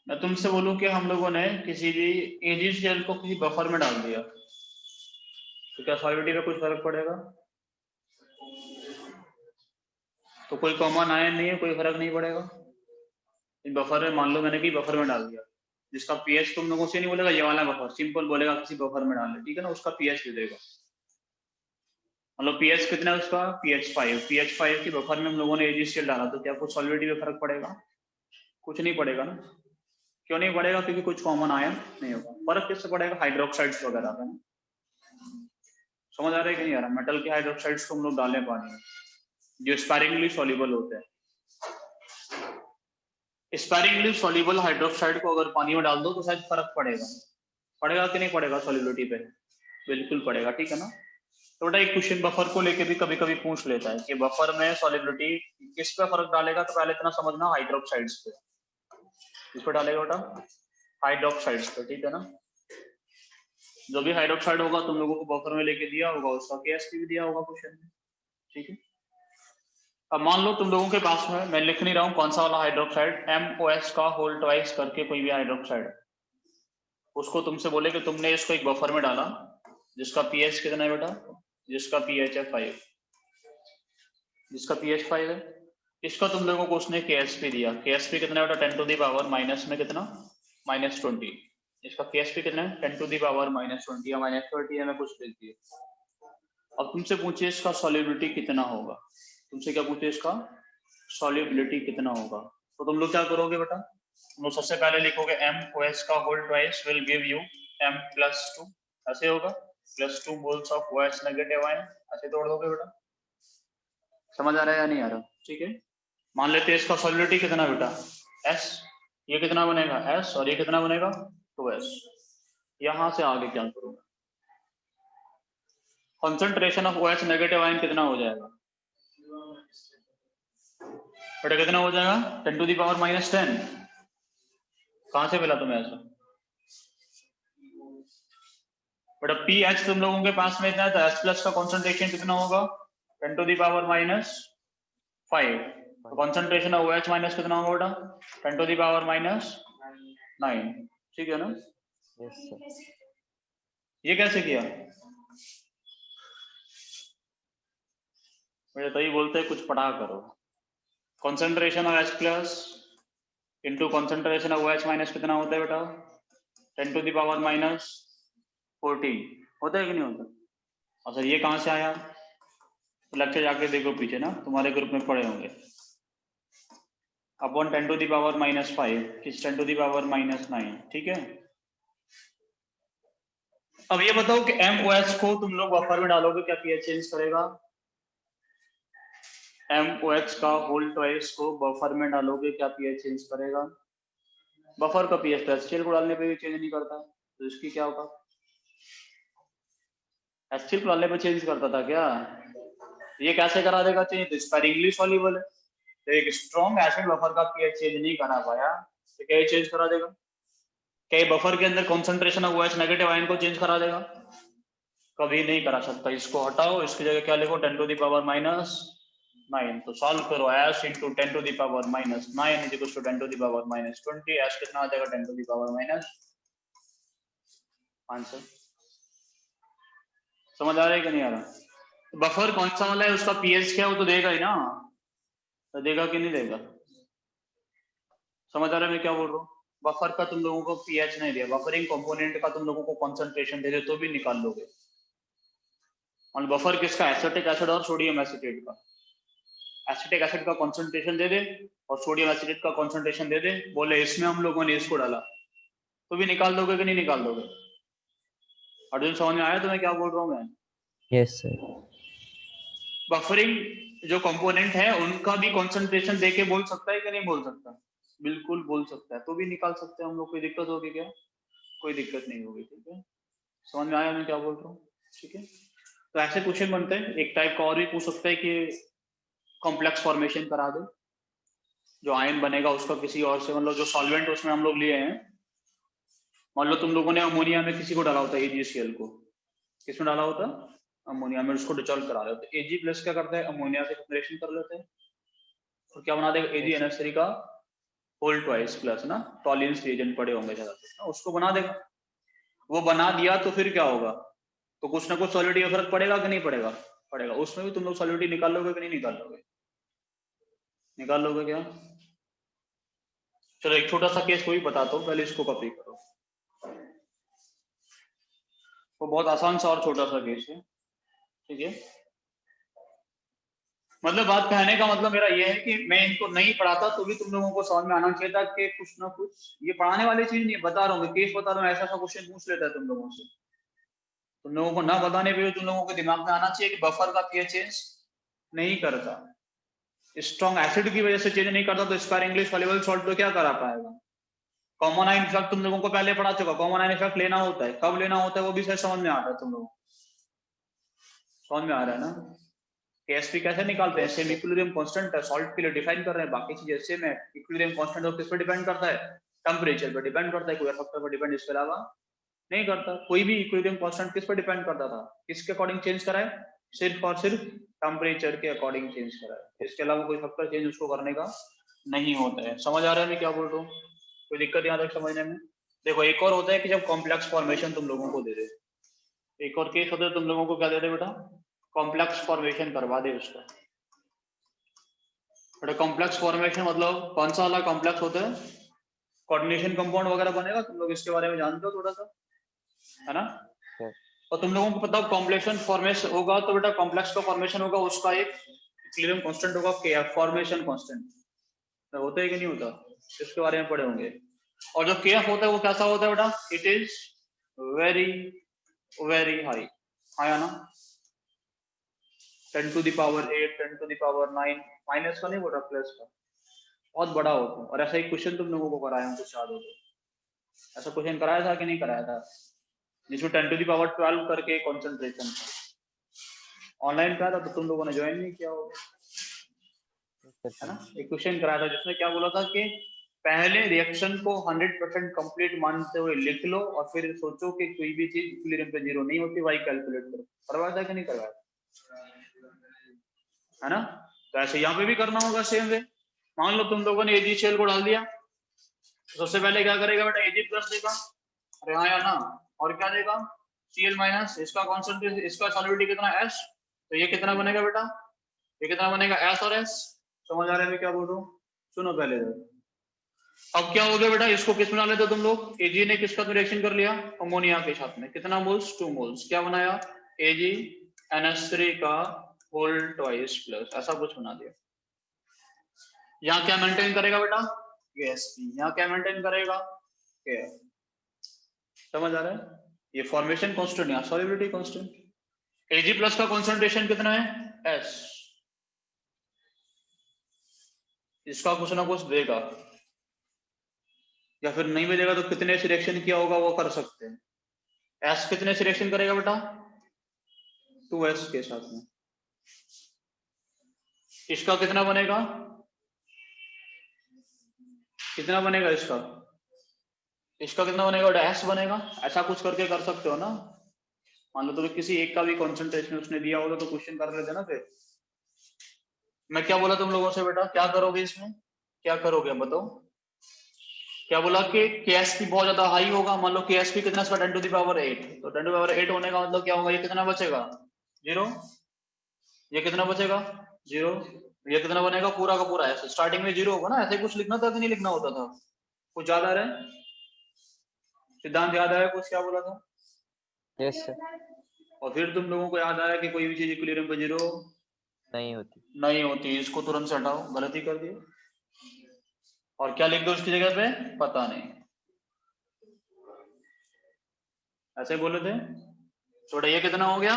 Speaker 1: मैं तुमसे बोलूं कि हम लोगों ने किसी भी AgCl को किसी बफर में डाल दिया तो क्या सॉलिडिटी पे कुछ फर्क पड़ेगा? तो कोई कॉमन आयन नहीं है, कोई फर्क नहीं पड़ेगा। इन बफर में मान लो मैंने कि बफर में डाल दिया, जिसका पीएच तुम लोगों से नहीं बोलेगा ये वाला बफर, सिंपल बोलेगा किसी बफर में डाल दे, ठीक है ना, उसका पीएच दे देगा। मतलब पीएच कितना है उसका? pH 5 की बफर में हम लोगों ने AgCl डाला तो क्या कुछ सॉलिडिटी पे फर्क पड़ेगा? कुछ नहीं पड़ेगा ना। क्यों नहीं पड़ेगा? क्योंकि कुछ कॉमन आयन नहीं होगा। फर्क किससे पड़ेगा? हाइड्रोक्साइड्स वगैरह का। समझ आ रहा है कि नहीं आ रहा? मेटल के हाइड्रोक्साइड्स को हम लोग डालें पानी में जो स्पैरिंगली सॉल्युबल होते हैं। स्पैरिंगली सॉल्युबल हाइड्रोक्साइड को अगर पानी में डाल दो तो शायद फर्क पड़ेगा। पड़ेगा कि नहीं पड़ेगा सॉल्युबिलिटी पे? बिल्कुल पड़ेगा, ठीक है ना। तो बेटा एक क्वेश्चन बफर को लेके भी कभी कभी पूछ लेता है कि बफर में सॉल्युबिलिटी किस पे फर्क डालेगा, तो पहले इतना समझना हाइड्रोक्साइड्स पे। किस पे डालेगा बेटा? हाइड्रोक्साइड्स पे, ठीक है ना। जो भी हाइड्रोक्साइड होगा तुम लोगों को बफर में लेके दिया होगा, उसका केएसपी भी दिया होगा क्वेश्चन में, ठीक है। अब मान लो तुम लोगों के पास में, मैं लिख नहीं रहा हूँ कौन सा वाला हाइड्रोक्साइड, MOS का होल ट्वाइस करके कोई भी हाइड्रोक्साइड, उसको तुमसे बोले कि तुमने इसको एक बफर में डाला जिसका पीएच कितना है बेटा? जिसका पीएच है 5, जिसका पीएच 5 है। इसका तुम लोगों को उसने केएसपी दिया। केएसपी कितना है बेटा? 10 टू द पावर माइनस में कितना? -20। इसका केएसपी कितना है? 10 टू द पावर -20 या -30 है, मैं कुछ लिख दिया। अब तुमसे पूछिए इसका सॉल्युबिलिटी कितना होगा। तुमसे क्या पूछे? इसका सॉल्युबिलिटी कितना होगा। तो तुम लोग क्या करोगे बेटा? तुम लोग सबसे पहले लिखोगे MOS का whole twice will give you M+2, ऐसे होगा, +2 moles of OH negative ion, ऐसे तोड़ दोगे बेटा। समझ आ रहा है या नहीं आ रहा? ठीक है। मान लेते हैं इसका सॉल्युबिलिटी कितना बेटा? S, ये कितना बनेगा? S, और ये कितना बनेगा? 2S। यहां से आगे क्या करूंगा? Concentration of OH negative ion कितना हो जाएगा बेटा? कितना हो जाएगा? 10 टू द पावर -10। कहां से मिला तुम्हें ऐसा बेटा? पीएच तुम लोगों के पास में इतना है, तो H+ का कंसंट्रेशन कितना होगा? 10 टू द पावर -5। तो कंसंट्रेशन ऑफ OH माइनस कितना होगा बेटा? 10 टू द पावर -9, ठीक है ना।
Speaker 2: Yes sir.
Speaker 1: ये कैसे किया मेरे? तो ये बोलते हैं कुछ पढ़ा करो। Concentration of H+ into concentration of OH minus कितना होता है बेटा? 10 टू द पावर -14 होता है कि नहीं होता? और सर ये कहां से आया? लेक्चर जाके देखो पीछे ना, तुम्हारे ग्रुप में पढ़े होंगे। अपॉन 10 टू द पावर -5 किस 10 टू द पावर -9, ठीक है। अब ये बताओ कि MOH को तुम लोग बफर में डालोगे, क्या पीएच चेंज करेगा? MOH का होल ट्वाइस को बफर में डालोगे, क्या पीएच चेंज करेगा? बफर का पीएच तो HCl को डालने पे भी चेंज नहीं करता, तो इसकी क्या होगा? HCl को डालने पे चेंज करता था क्या? ये कैसे करा देगा चेंज? तो स्पैरिंगली सॉल्युबल है, तो एक स्ट्रॉन्ग एसिड बफर का पीएच चेंज नहीं करा पाया, तो क्या चेंज करा देगा? क्या बफर के अंदर concentration of OH negative ion को चेंज करा देगा? कभी नहीं करा सकता। इसको हटाओ, इसकी जगह क्या लिखो? 10 टू द पावर -9। तो सॉल्व करो, S into 10 to the power -9 is equals to 10 to the power -20। S कितना आ जाएगा? 10 to the power -5। समझ आ रहा है कि नहीं आ रहा? बफर कौन सा वाला है, उसका पीएच क्या है वो तो देगा ही ना, तो देगा कि नहीं देगा? समझ आ रहा है मैं क्या बोल रहा हूँ? बफर का तुम लोगों को पीएच नहीं दिया, बफरिंग कंपोनेंट का तुम लोगों को कंसंट्रेशन दे दे तो भी निकाल लोगे। और बफर किसका? एसिटिक एसिड और सोडियम एसिटेट का। एसिटिक एसिड का कंसंट्रेशन दे दे और सोडियम एसिटेट का कंसंट्रेशन दे दे, बोले इसमें हम लोगों ने इसको डाला, तो भी निकाल दोगे कि नहीं निकाल दोगे? अर्जुन समझ में आया तुम्हें क्या बोल रहा हूँ मैं?
Speaker 5: Yes sir.
Speaker 1: बफरिंग जो कंपोनेंट है उनका भी कंसंट्रेशन देके बोल सकता है कि नहीं बोल सकता? बिल्कुल बोल सकता है, तो भी निकाल सकते हैं हम लोग। कोई दिक्कत होगी क्या? कोई दिक्कत नहीं होगी, ठीक है। समझ में आया मैं क्या बोल रहा हूँ? ठीक है। तो ऐसे क्वेश्चन बनते हैं। एक टाइप का और भी पूछ सकता है कि कॉम्प्लेक्स फॉर्मेशन करा दो, जो आयन बनेगा उसका किसी और से, मतलब जो सॉल्वेंट उसमें हम लोग लिए हैं, मान लो तुम लोगों ने अमोनिया में किसी को डाला होता है, AgCl को किसमें डाला होता? अमोनिया में, उसको डिसॉल्व करा रहे हो, तो Ag+ क्या करता है? अमोनिया से रिएक्शन कर लेते हैं और क्या बना देगा? AgNH3 का होल ट्वाइस प्लस ना, टॉलिन्स रिएजेंट पड़े होंगे ज्यादा, उसको बना देगा। वो बना दिया तो फिर क्या होगा, तो कुछ ना कुछ सॉलिडिटी का फर्क पड़ेगा कि नहीं पड़ेगा, पड़ेगा। उसमें भी तुम लोग सॉलिडिटी निकाल लोगे कि नहीं निकाल लोगे, निकाल लोगे क्या? चलो एक छोटा सा केस कोई बताता हूँ, पहले इसको कॉपी करो। वो बहुत आसान सा और छोटा सा केस है, ठीक है। मतलब बात कहने का मतलब मेरा ये है कि मैं इनको नहीं पढ़ाता तो भी तुम लोगों को समझ में आना चाहिए था कि कुछ ना कुछ, ये पढ़ाने वाली चीज नहीं बता रहा हूँ, केस बता रहा हूँ, ऐसा ऐसा क्वेश्चन पूछ लेता है तुम लोगों से। तुम लोगों को ना बताने पे तुम लोगों के दिमाग में आना चाहिए कि बफर का पीएच चेंज नहीं करता, स्ट्रॉन्ग एसिड की वजह से चेंज नहीं करता, तो स्क्वायर इंग्लिश सॉल्युबल सॉल्ट तो क्या करा पाएगा। कॉमन आयन इफेक्ट तुम लोगों को पहले पढ़ा चुका, कॉमन आयन इफेक्ट लेना होता है, कब लेना होता है वो भी शायद समझ में आ रहा है तुम लोगों को, समझ में आ रहा है ना। KSP कैसे निकालते हैं,
Speaker 2: Yes,
Speaker 1: same
Speaker 2: sir.
Speaker 1: Equilibrium constant है, सॉल्ट के लिए डिफाइन कर रहे हैं, बाकी चीजें सेम है। इक्विलिब्रियम कांस्टेंट तो किस पे डिपेंड करता है, टेंपरेचर पे डिपेंड करता है, कोई फैक्टर पर डिपेंड इसके अलावा नहीं करता। कोई भी इक्विलिब्रियम कांस्टेंट किस पे डिपेंड करता था, किसके अकॉर्डिंग चेंज करा है, सिर्फ और सिर्फ टेंपरेचर के अकॉर्डिंग चेंज करा है, इसके अलावा कोई फैक्टर चेंज उसको करने का नहीं होता है। समझ आ रहा है मैं क्या बोल रहा हूँ, कोई दिक्कत यहाँ तक समझने में? देखो एक और होता है कि जब कॉम्प्लेक्स फॉर्मेशन तुम लोगों को दे दे, एक और केस होता है तुम लोगों को क्या दे दे बेटा, कॉम्प्लेक्स फॉर्मेशन करवा दे उसका। बड़ा कॉम्प्लेक्स फॉर्मेशन मतलब कौन सा वाला कॉम्प्लेक्स होता है, कोऑर्डिनेशन कंपाउंड वगैरह बनेगा, तुम लोग इसके बारे में जानते हो थोड़ा सा, है ना।
Speaker 2: Yes.
Speaker 1: और तुम लोगों को पता हो कॉम्प्लेक्शन फॉर्मेशन होगा तो बेटा कॉम्प्लेक्स का फॉर्मेशन होगा, उसका एक इक्विलिब्रियम कांस्टेंट होगा KF, फॉर्मेशन कांस्टेंट होता है कि नहीं होता, इसके बारे में पढ़े होंगे। और जो KF होता है वो कैसा होता है बेटा, it is very very high, आया ना, 10 to the power 8, 10 to the power 9, minus का नहीं बोल रहा, प्लस का, बहुत बड़ा होता है। और ऐसा ही क्वेश्चन तुम लोगों को कराया कुछ याद हो तो, ऐसा क्वेश्चन कराया था कि नहीं कराया था, जिसमें 10 to the power 12 करके कंसंट्रेशन ऑनलाइन कराया था, तो तुम लोगों ने ज्वाइन नहीं किया होगा,
Speaker 2: Yes,
Speaker 1: है
Speaker 2: sir.
Speaker 1: ना। एक क्वेश्चन कराया था जिसमें क्या बोला था कि पहले रिएक्शन को 100% कंप्लीट मानते हुए लिख लो और फिर सोचो कि कोई भी चीज इक्विलिब्रियम पे जीरो नहीं होती, वही कैलकुलेट करो। करवाया था कि नहीं करवाया, है ना। तो ऐसे यहाँ पे भी करना होगा सेम वे। मान लो तुम लोगों ने AgCl को डाल दिया, सबसे पहले क्या करेगा बेटा, Ag प्लस देगा, अरे हाँ या ना, और क्या देगा Cl माइनस, इसका कॉन्सेंट्रेशन, इसका सॉल्युबिलिटी कितना S, तो ये कितना बनेगा बेटा, ये कितना बनेगा S और S। समझ आ रहा है मैं क्या बोल रहा हूँ, सुनो पहले। अब क्या हो गया बेटा, इसको किस में डाले थे तुम लोग, Ag ने किस साथ रिएक्शन कर लिया, अमोनिया के साथ में, कितना मोल्स, 2 मोल्स, क्या बनाया AgNH3 का होल ट्वाइस प्लस, ऐसा कुछ बना दिया। यहाँ क्या मेंटेन करेगा बेटा, KSP, यहाँ क्या मेंटेन करेगा KF। समझ आ रहा है, ये फॉर्मेशन कांस्टेंट, यहाँ सॉल्युबिलिटी कांस्टेंट। Ag प्लस का कंसंट्रेशन कितना है S, इसका कुछ ना कुछ देगा, या फिर नहीं भी देगा तो कितने से रिएक्शन किया होगा वो कर सकते हैं। S कितने से रिएक्शन करेगा बेटा, 2S के साथ में, इसका कितना बनेगा, कितना बनेगा इसका, इसका कितना बनेगा बेटा, S बनेगा। ऐसा कुछ करके कर सकते हो ना, मान लो तुम्हें किसी एक का भी कंसंट्रेशन उसने दिया होगा तो क्वेश्चन कर लेते ना। फिर मैं क्या बोला तुम लोगों से बेटा, क्या करोगे इसमें, क्या करोगे बताओ, क्या बोला कि KSP बहुत ज्यादा हाई होगा, मान लो KSP कितना, 10 to the power 8, तो 10 to the power 8 होने का मतलब क्या होगा, ये कितना बचेगा 0, ये कितना बचेगा 0, ये कितना बनेगा पूरा का पूरा, ऐसे स्टार्टिंग में 0 होगा ना, ऐसे कुछ लिखना था कि नहीं लिखना होता था, कुछ याद आ रहा है, सिद्धांत याद आया कुछ, क्या बोला था।
Speaker 2: Yes, sir.
Speaker 1: और फिर तुम लोगों को याद आया कि कोई भी चीज इक्विलिब्रियम पे 0
Speaker 2: नहीं होती।
Speaker 1: नहीं होती, इसको तुरंत से हटाओ, गलती कर दी। और क्या लिख दो उसकी जगह पे, पता नहीं, ऐसे बोले थे। छोटा ये कितना हो गया,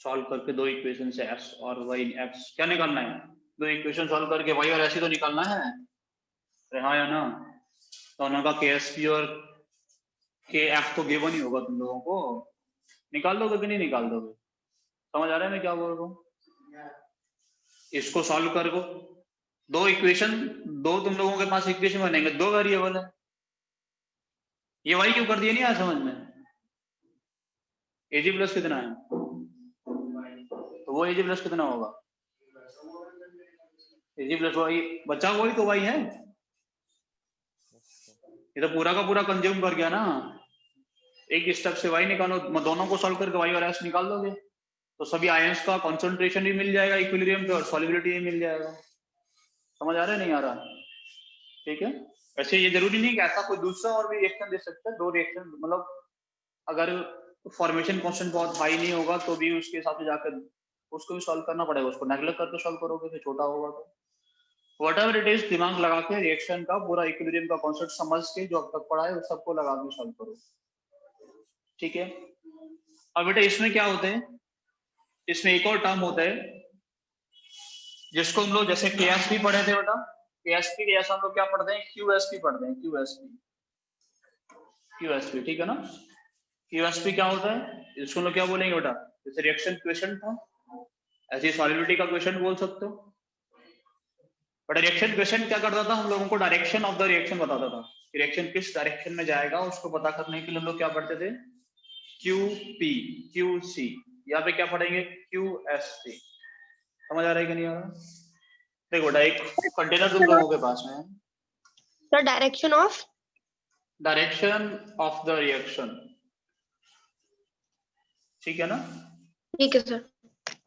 Speaker 1: सॉल्व करके दो इक्वेशन से x और y x क्या निकालना है, दो इक्वेशन सॉल्व करके y और x ही तो निकालना है, अरे हाँ या ना। तो उनका KSP और KF तो गिवन ही होगा तुम लोगों को, निकाल दोगे कि नहीं निकाल दोगे, समझ आ रहा है मैं क्या बोल रहा हूँ। इसको सॉल्व करो, दो इक्वेशन, दो तुम लोगों के पास इक्वेशन बनेंगे, दो वेरिएबल है, ये y क्यों कर दिया नहीं आया समझ में, Ag प्लस कितना है, तो वो Ag प्लस कितना होगा, Ag प्लस वाई बचा वही तो वाई है, ये तो पूरा का पूरा कंज्यूम कर गया ना। एक स्टेप से वाई निकालो, दोनों को सॉल्व करके वाई और एस निकाल दोगे तो सभी आयंस का कंसंट्रेशन भी मिल जाएगा इक्विलिब्रियम पे और सॉल्युबिलिटी भी मिल जाएगा। समझ आ रहा है नहीं आ रहा? ठीक है। वैसे ये जरूरी नहीं कि ऐसा कोई दूसरा और भी रिएक्शन दे सकता है, दो रिएक्शन मतलब अगर फॉर्मेशन कांस्टेंट बहुत हाई नहीं होगा तो भी उसके हिसाब से जाकर उसको भी सॉल्व करना पड़ेगा, उसको नेगलेक्ट करके सॉल्व करोगे तो छोटा होगा। तो व्हाटएवर इट इज, दिमाग लगा के रिएक्शन का पूरा इक्विलिब्रियम का कॉन्सेप्ट समझ के जो अब तक पढ़ा है उस सबको लगा के सॉल्व करो। ठीक है। अब बेटा इसमें क्या होते हैं, इसमें एक और टर्म होता है जिसको हम लोग जैसे केएसपी पढ़े थे बेटा, केएसपी के जैसा हम लोग क्या पढ़ते हैं, क्यूएसपी पढ़ते हैं, क्यूएसपी। ठीक है ना। क्यूएसपी क्या होता है, इसको हम लोग क्या बोलेंगे बेटा, जैसे रिएक्शन क्वेश्चन था ऐसे सॉल्युबिलिटी का क्वेश्चन बोल सकते हो। बट रिएक्शन क्वेश्चन क्या करता था, हम लोगों को डायरेक्शन ऑफ द रिएक्शन बताता था, रिएक्शन किस डायरेक्शन में जाएगा उसको पता करने के लिए हम लोग क्या पढ़ते थे, क्यूपी, क्यूसी, यहाँ पे क्या पढ़ेंगे, क्यूएसपी। समझ आ रहा है कि नहीं आ रहा? देखो बेटा एक कंटेनर तुम लोगों के पास में है,
Speaker 4: The direction of
Speaker 1: direction of the reaction, ठीक है ना।
Speaker 4: ठीक है सर।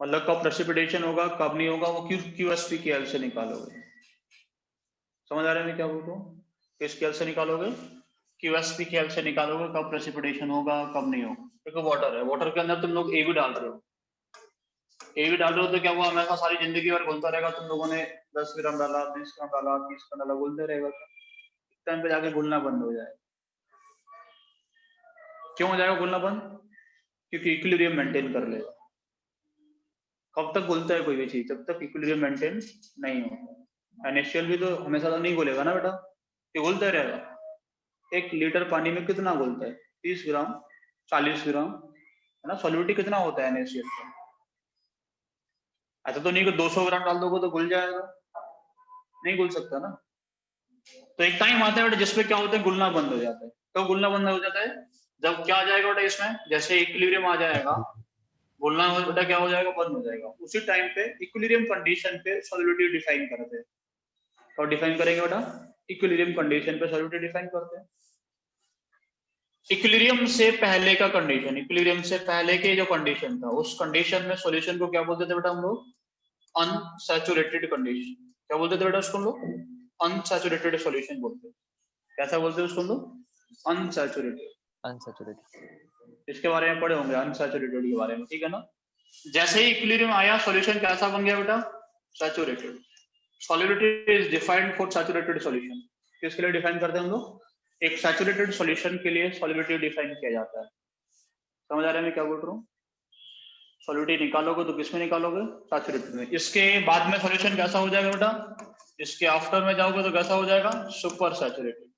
Speaker 1: मतलब कब प्रेसिपिटेशन होगा कब नहीं होगा वो क्यूएसपी की हेल्प से निकालोगे। समझ आ रहा है मैं क्या बोल रहा हूँ, किस की हेल्प से निकालोगे, क्यूएसपी की हेल्प से निकालोगे कब प्रेसिपिटेशन होगा कब नहीं होगा। देखो वाटर है, वाटर के अंदर तुम लोग ए भी डाल रहे हो, ए भी डाल रहे हो तो क्या हुआ, हमेशा सारी जिंदगी भर घुलता रहेगा, तुम लोगों ने 10 ग्राम डाला, 20 ग्राम डाला, 30 ग्राम डाला, घुलते रहेगा, टाइम पे जाके घुलना बंद हो जाएगा। क्यों हो जाएगा घुलना बंद, क्योंकि इक्विलिब्रियम मेंटेन कर लेगा। कब तक घुलता है कोई भी चीज, जब तक इक्विलिब्रियम मेंटेन नहीं होगा। NaCl भी तो हमेशा तो नहीं घुलेगा ना बेटा, ये घुलता रहेगा। 1 लीटर पानी में कितना घुलता है, 30 ग्राम, 40 ग्राम, है ना। सॉल्युबिलिटी कितना होता है NaCl का, ऐसा तो नहीं कि 200 ग्राम डाल दोगे तो घुल जाएगा, नहीं घुल सकता ना। तो एक टाइम आता है बेटा जिसमें क्या होता है, घुलना बंद हो जाता है। तो घुलना बंद हो जाता है जब क्या आ जाएगा बेटा इसमें, जैसे इक्विलिब्रियम आ जाएगा, घुलना बेटा क्या हो जाएगा, बंद हो जाएगा। उसी टाइम पे इक्विलिब्रियम कंडीशन पे सॉल्युबिलिटी डिफाइन करते हैं। और डिफाइन करेंगे बेटा, इक्विलिब्रियम कंडीशन पे सॉल्युबिलिटी डिफाइन करते हैं। इक्विलिब्रियम से पहले का कंडीशन, इक्विलिब्रियम से पहले के जो कंडीशन था उस कंडीशन में सॉल्यूशन को क्या बोलते थे बेटा हम लोग, अनसैचुरेटेड कंडीशन। क्या बोलते थे बेटा उसको हम लोग, अनसैचुरेटेड सॉल्यूशन बोलते हैं। कैसा बोलते हैं उसको हम लोग, अनसैचुरेटेड।
Speaker 2: अनसैचुरेटेड।
Speaker 1: इसके बारे में पढ़े होंगे अनसैचुरेटेड के बारे में, ठीक है ना। जैसे ही इक्विलिब्रियम आया सॉल्यूशन कैसा बन गया बेटा, saturated. Solubility is defined for saturated solution. किसके लिए डिफाइन करते हैं हम लोग, एक सैचुरेटेड सॉल्यूशन के लिए सॉल्युबिलिटी डिफाइन किया जाता है। समझ आ रहा है मैं क्या बोल रहा हूँ, सॉल्युबिलिटी निकालोगे तो किसमें निकालोगे, सैचुरेटेड में। इसके बाद में सॉल्यूशन कैसा हो जाएगा बेटा, इसके आफ्टर में जाओगे तो कैसा हो जाएगा, सुपर सैचुरेटेड।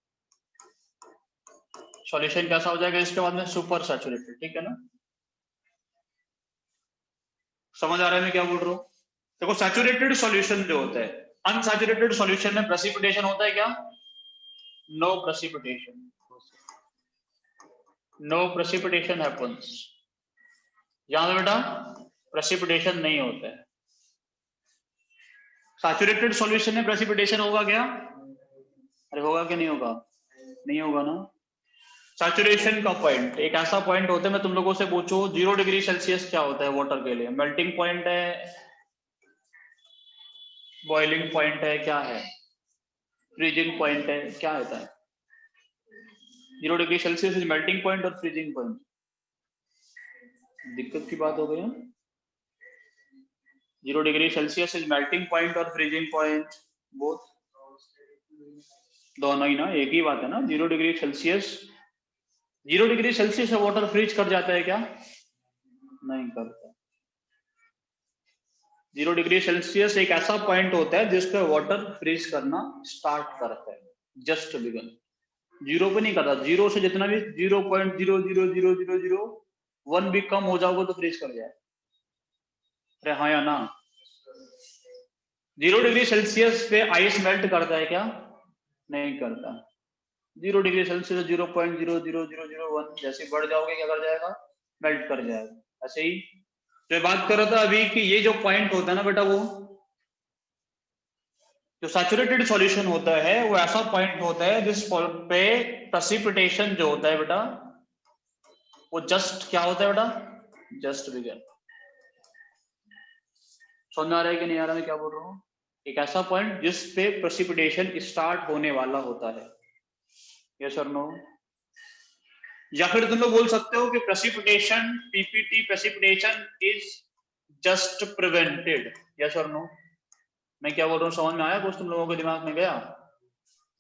Speaker 1: सॉल्यूशन कैसा हो जाएगा इसके बाद में, सुपर सैचुरेटेड, ठीक है ना। समझ आ रहा है मैं क्या बोल रहा हूँ। देखो सैचुरेटेड सॉल्यूशन जो होता है, अनसैचुरेटेड सॉल्यूशन में प्रेसिपिटेशन होता है क्या, no precipitation, no precipitation happens. यहां पे बेटा प्रेसिपिटेशन नहीं होता है। सैचुरेटेड सॉल्यूशन में प्रेसिपिटेशन होगा क्या, अरे होगा कि नहीं होगा, नहीं होगा ना। सैचुरेशन का पॉइंट एक ऐसा पॉइंट होता है, मैं तुम लोगों से पूछूं 0 डिग्री सेल्सियस क्या होता है वाटर के लिए, मेल्टिंग पॉइंट है, बॉइलिंग पॉइंट है, क्या है, फ्रीजिंग पॉइंट है, क्या होता है। 0 degree Celsius is melting point और फ्रीजिंग पॉइंट। दिक्कत की बात हो गई है। 0 degree Celsius is melting point और फ्रीजिंग पॉइंट, बोथ दोनों ही ना, एक ही बात है ना। 0 डिग्री सेल्सियस, 0 डिग्री सेल्सियस से वाटर फ्रीज कर जाता है क्या, नहीं करता। 0 डिग्री सेल्सियस एक ऐसा पॉइंट होता है जिस पे वाटर फ्रीज करना स्टार्ट करता है, जस्ट बिगन। 0 पे नहीं करता, 0 से जितना भी 0.0000001 भी कम हो जाओगे तो फ्रीज कर जाए। अरे हाँ या ना। 0 डिग्री सेल्सियस पे आइस मेल्ट करता है क्या, नहीं करता। 0 डिग्री सेल्सियस 0.00001 जैसे बढ़ जाओगे क्या कर जाएगा, मेल्ट कर जाएगा। ऐसे ही तो बात कर रहा था अभी कि ये जो पॉइंट होता है ना बेटा, वो जो सैचुरेटेड सॉल्यूशन होता है वो ऐसा पॉइंट होता है जिस पे प्रेसिपिटेशन जो होता है बेटा वो जस्ट क्या होता है बेटा, जस्ट बिगिन। समझ में आ रहा है कि नहीं आ रहा मैं क्या बोल रहा हूँ? एक ऐसा पॉइंट जिस पे प्रेसिपिटेशन स्टार्ट होने वाला होता है। यस और नो? या फिर तुम लोग बोल सकते हो कि precipitation, PPT precipitation is just prevented. Yes और नो? मैं क्या बोल रहा हूँ समझ में आया? कुछ तुम लोगों के दिमाग में गया?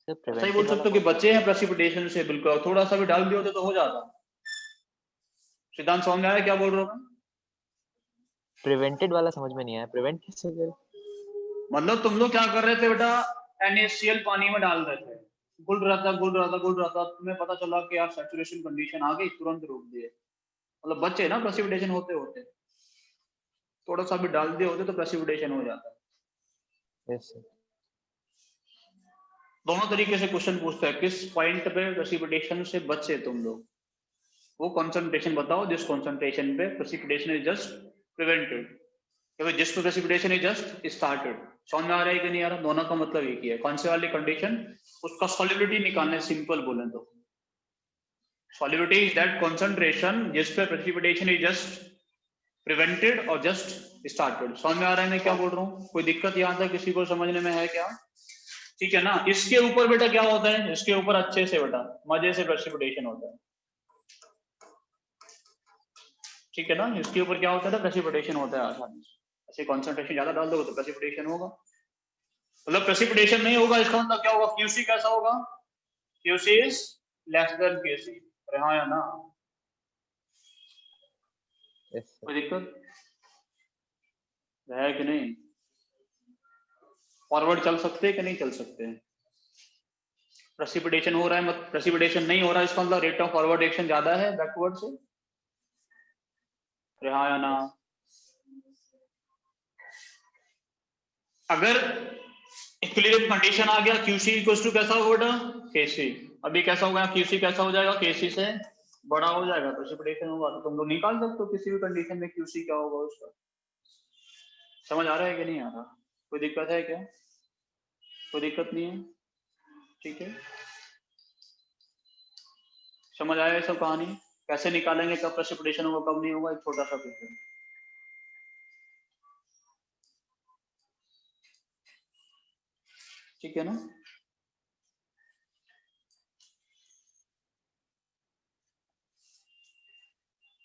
Speaker 2: सर
Speaker 1: ऐसा ही बोल सकते हो कि बच्चे हैं प्रेसिपिटेशन से, बिल्कुल थोड़ा सा भी डाल दिया होते तो हो जाता। सिद्धांत समझ में आया क्या बोल रहा हूँ मैं?
Speaker 2: प्रिवेंटेड वाला समझ में नहीं आया, प्रिवेंट कैसे करें?
Speaker 1: मतलब तुम लोग क्या कर रहे थे बेटा, NaCl पानी में डाल रहे थे, घुल रहा था घुल रहा था घुल रहा था, तुम्हें पता चला कि यार सैचुरेशन कंडीशन आ गई, तुरंत रोक दिए। मतलब बच्चे ना प्रेसिपिटेशन होते होते थोड़ा सा भी डाल दिए होते तो प्रेसिपिटेशन हो जाता।
Speaker 2: Yes sir.
Speaker 1: दोनों तरीके से क्वेश्चन पूछता है, किस पॉइंट पे प्रेसिपिटेशन से बचे तुम लोग, वो कंसंट्रेशन बताओ जिस कंसंट्रेशन पे प्रेसिपिटेशन इज जस्ट प्रिवेंटेड, जिस पे प्रेसिपिटेशन इज जस्ट स्टार्टेड। समझ में आ रहा है कि नहीं आ रहा? दोनों का मतलब एक ही है। कौन से वाली कंडीशन? उसका सॉल्युबिलिटी निकालने, सिंपल बोले तो सॉल्युबिलिटी इज दैट कंसंट्रेशन जिस पे प्रेसिपिटेशन इज जस्ट प्रिवेंटेड और जस्ट स्टार्टेड। समझ में आ रहा है मैं क्या बोल रहा हूँ? कोई दिक्कत यहाँ तक किसी को समझने में है क्या? ठीक है ना? इसके ऊपर बेटा क्या होता है, इसके ऊपर अच्छे से बेटा मजे से प्रेसिपिटेशन होता है। ठीक है ना? इसके ऊपर क्या होता है, प्रेसिपिटेशन होता है आसानी से। ऐसे कंसंट्रेशन ज्यादा डाल दोगे तो प्रेसिपिटेशन होगा। मतलब प्रेसिपिटेशन नहीं होगा इसका मतलब क्या होगा? क्यूसी कैसा होगा? क्यूसी इज लेस देन केसी। अरे हाँ या ना?
Speaker 2: Yes sir.
Speaker 1: कोई दिक्कत है कि नहीं? फॉरवर्ड चल सकते हैं कि नहीं चल सकते हैं? प्रेसिपिटेशन हो रहा है, मतलब प्रेसिपिटेशन नहीं हो रहा है इसका मतलब रेट ऑफ फॉरवर्ड एक्शन ज्यादा है बैकवर्ड से। अरे हाँ या ना? अगर इक्विलिब्रियम कंडीशन आ गया, QC इक्वल टू कैसा होगा बेटा? KC। अभी कैसा होगा? QC कैसा हो जाएगा? KC से बड़ा हो जाएगा, प्रेसिपिटेशन होगा। तो तुम लोग निकाल सकते हो किसी भी कंडीशन में QC क्या होगा उसका। समझ आ रहा है कि नहीं आ रहा? कोई दिक्कत है क्या? कोई दिक्कत नहीं है? ठीक है, समझ आया ये सब कहानी? कैसे निकालेंगे कब प्रेसिपिटेशन होगा कब नहीं होगा, एक छोटा सा क्वेश्चन। ठीक है ना?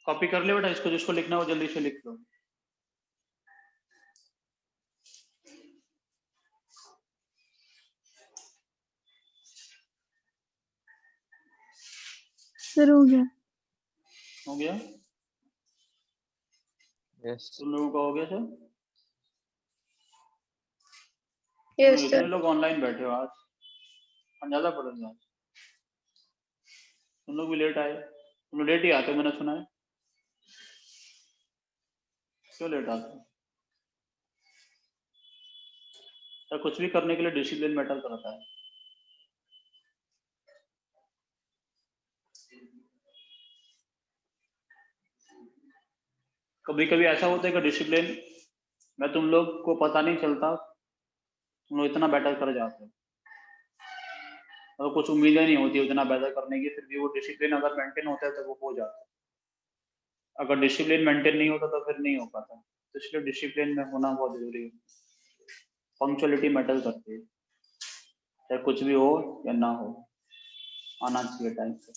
Speaker 1: कॉपी कर ले बेटा इसको, जिसको लिखना हो जल्दी से लिख लो।
Speaker 3: सर हो गया।
Speaker 1: हो गया?
Speaker 2: यस
Speaker 1: तुम लोगों का हो गया सर?
Speaker 4: यस
Speaker 1: इतने
Speaker 4: सर।
Speaker 1: लोग ऑनलाइन बैठे हो आज, ज्यादा पढ़ेंगे आज। तुम लोग भी लेट आए, तुम लोग लेट ही आते हो मैंने सुना है। क्यों लेट आते हो? तो कुछ भी करने के लिए डिसिप्लिन मैटर करता है। कभी कभी ऐसा होता है कि डिसिप्लिन में तुम लोग को पता नहीं चलता, तुम लोग इतना बेटर कर जाते हो और कुछ उम्मीदें नहीं होती उतना बेटर करने की, फिर भी वो डिसिप्लिन अगर मेंटेन होता है तो वो हो जाता है। अगर डिसिप्लिन मेंटेन नहीं होता तो फिर नहीं हो पाता। तो इसलिए डिसिप्लिन में होना बहुत जरूरी है। पंक्चुअलिटी मैटर करती है, चाहे कुछ भी हो या ना हो, आना चाहिए टाइम पे।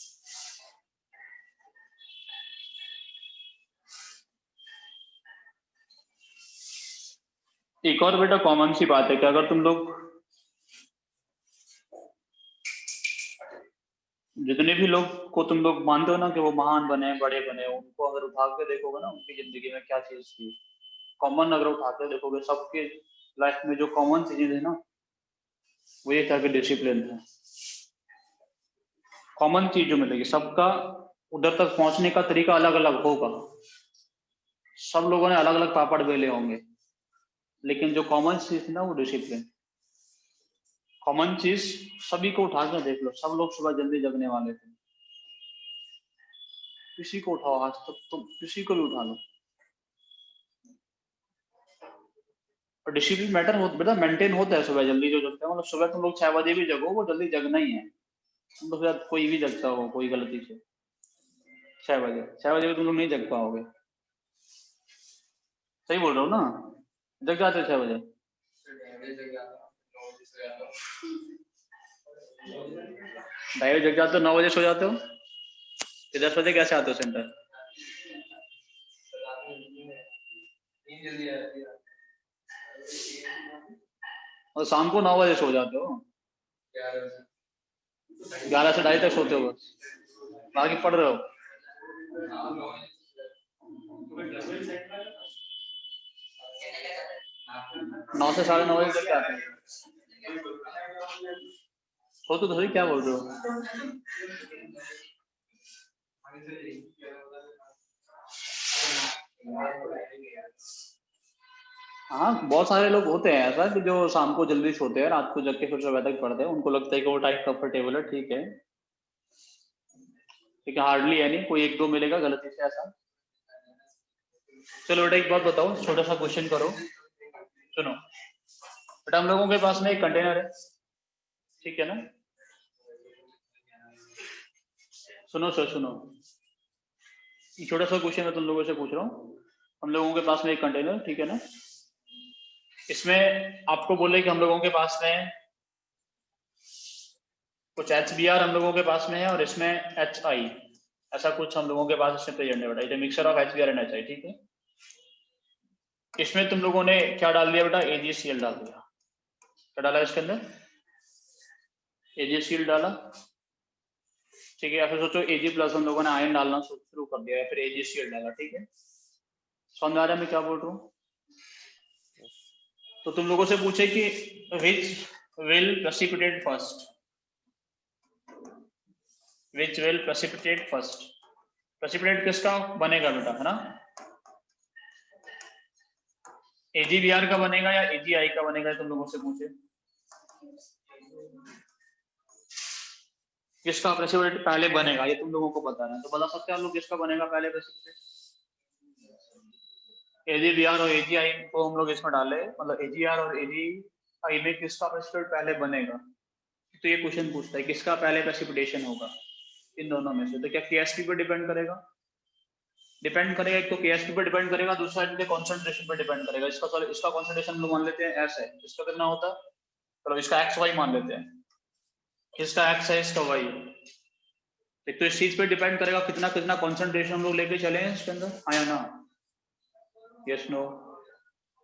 Speaker 1: एक और बेटा कॉमन सी बात है कि अगर तुम लोग जितने भी लोग को तुम लोग मानते हो ना कि वो महान बने बड़े बने, उनको अगर उठा के देखोगे ना उनकी जिंदगी में क्या चीज थी, कॉमन अगर उठा के देखोगे सबके लाइफ में जो कॉमन चीजें है ना वो ये था कि डिसिप्लिन है। कॉमन चीज जो मिलेगी सबका, उधर तक पहुंचने का तरीका अलग अलग होगा, सब लोगों ने अलग अलग पापड़ बेले होंगे, लेकिन जो कॉमन चीज थी ना वो डिसिप्लिन। कॉमन चीज सभी को उठा के देख लो, सब लोग सुबह जल्दी जगने वाले थे। किसी को उठाओ आज तक, तुम किसी को भी उठा लो, और डिसिप्लिन मैटर हो मतलब मेंटेन होता है सुबह जल्दी जो जगते हैं, मतलब सुबह तुम लोग 6 बजे भी जगो वो जल्दी जगना ही है। तुम लोग शायद कोई भी जगता हो कोई गलती से 6 बजे भी तुम लोग नहीं जग पाओगे। सही बोल रहा हूँ ना? जग जाते हो 6 बजे? 2:30 बजे जग जाते हो, 9 बजे सो जाते हो, फिर 10 बजे कैसे आते हो सेंटर? और शाम को 9 बजे सो जाते हो, 11 से 2:30 तक सोते हो बस, बाकी पढ़ रहे हो। 9 से 9:30 बजे तक आते हैं। हो तो सही, क्या बोल रहे हो? हाँ बहुत सारे लोग होते हैं ऐसा कि जो शाम को जल्दी सोते हैं, रात को जग के फिर सुबह तक पढ़ते हैं, उनको लगता है कि वो टाइम कंफर्टेबल है। ठीक है, ठीक है, हार्डली है नहीं, कोई एक दो मिलेगा गलती से ऐसा। चलो बेटा एक बात बताओ, छोटा सा क्वेश्चन करो, सुनो बेटा, हम लोगों के पास में एक कंटेनर है, ठीक है ना? सुनो सर सुनो, छोटा सा क्वेश्चन मैं तुम लोगों से पूछ रहा हूँ। हम लोगों के पास में एक कंटेनर, ठीक है ना? इसमें आपको बोले कि हम लोगों के पास में कुछ HBr हम लोगों के पास में है और इसमें HI, ऐसा कुछ हम लोगों के पास इसमें प्रेजेंट है बेटा, it mixture of HBr and HI, ठीक है? इसमें तुम लोगों ने क्या डाल दिया बेटा? AgCl डाल दिया। क्या डाला इसके अंदर? AgCl डाला, ठीक है? या फिर सोचो Ag+ हम लोगों ने आयन डालना शुरू कर दिया, या फिर AgCl डाला, ठीक है? समझ आ रहा है मैं क्या बोल रहा हूँ? तो तुम लोगों से पूछे कि which will precipitate first, which will precipitate first, precipitate किसका बनेगा बेटा, है ना? AgBr का बनेगा या AgI का बनेगा? तुम लोगों से पूछे किसका प्रेसिपिटेट पहले बनेगा, ये तुम लोगों को बताना है, तो बता सकते हैं हम लोग किसका बनेगा पहले प्रेसिपिटेट? AgBr और AgI को हम लोग इसमें डाले, मतलब AgR और AgI में किसका प्रेसिपिटेट पहले बनेगा, तो ये क्वेश्चन पूछता है किसका पहले प्रेसिपिटेशन होगा इन दोनों में से। तो क्या KSP पर डिपेंड करेगा? डिपेंड करेगा, एक तो KSP पर डिपेंड करेगा, दूसरा इनके कॉन्सेंट्रेशन पर डिपेंड करेगा। इसका कॉन्सेंट्रेशन हम लोग मान लेते हैं S है, इसका कितना होता है? चलो इसका XY मान लेते हैं, इसका X है, इसका Y है। एक तो इस चीज पे डिपेंड करेगा कितना कितना कॉन्सेंट्रेशन हम लोग लेके चले हैं इसके अंदर, हाँ या ना? Yes no?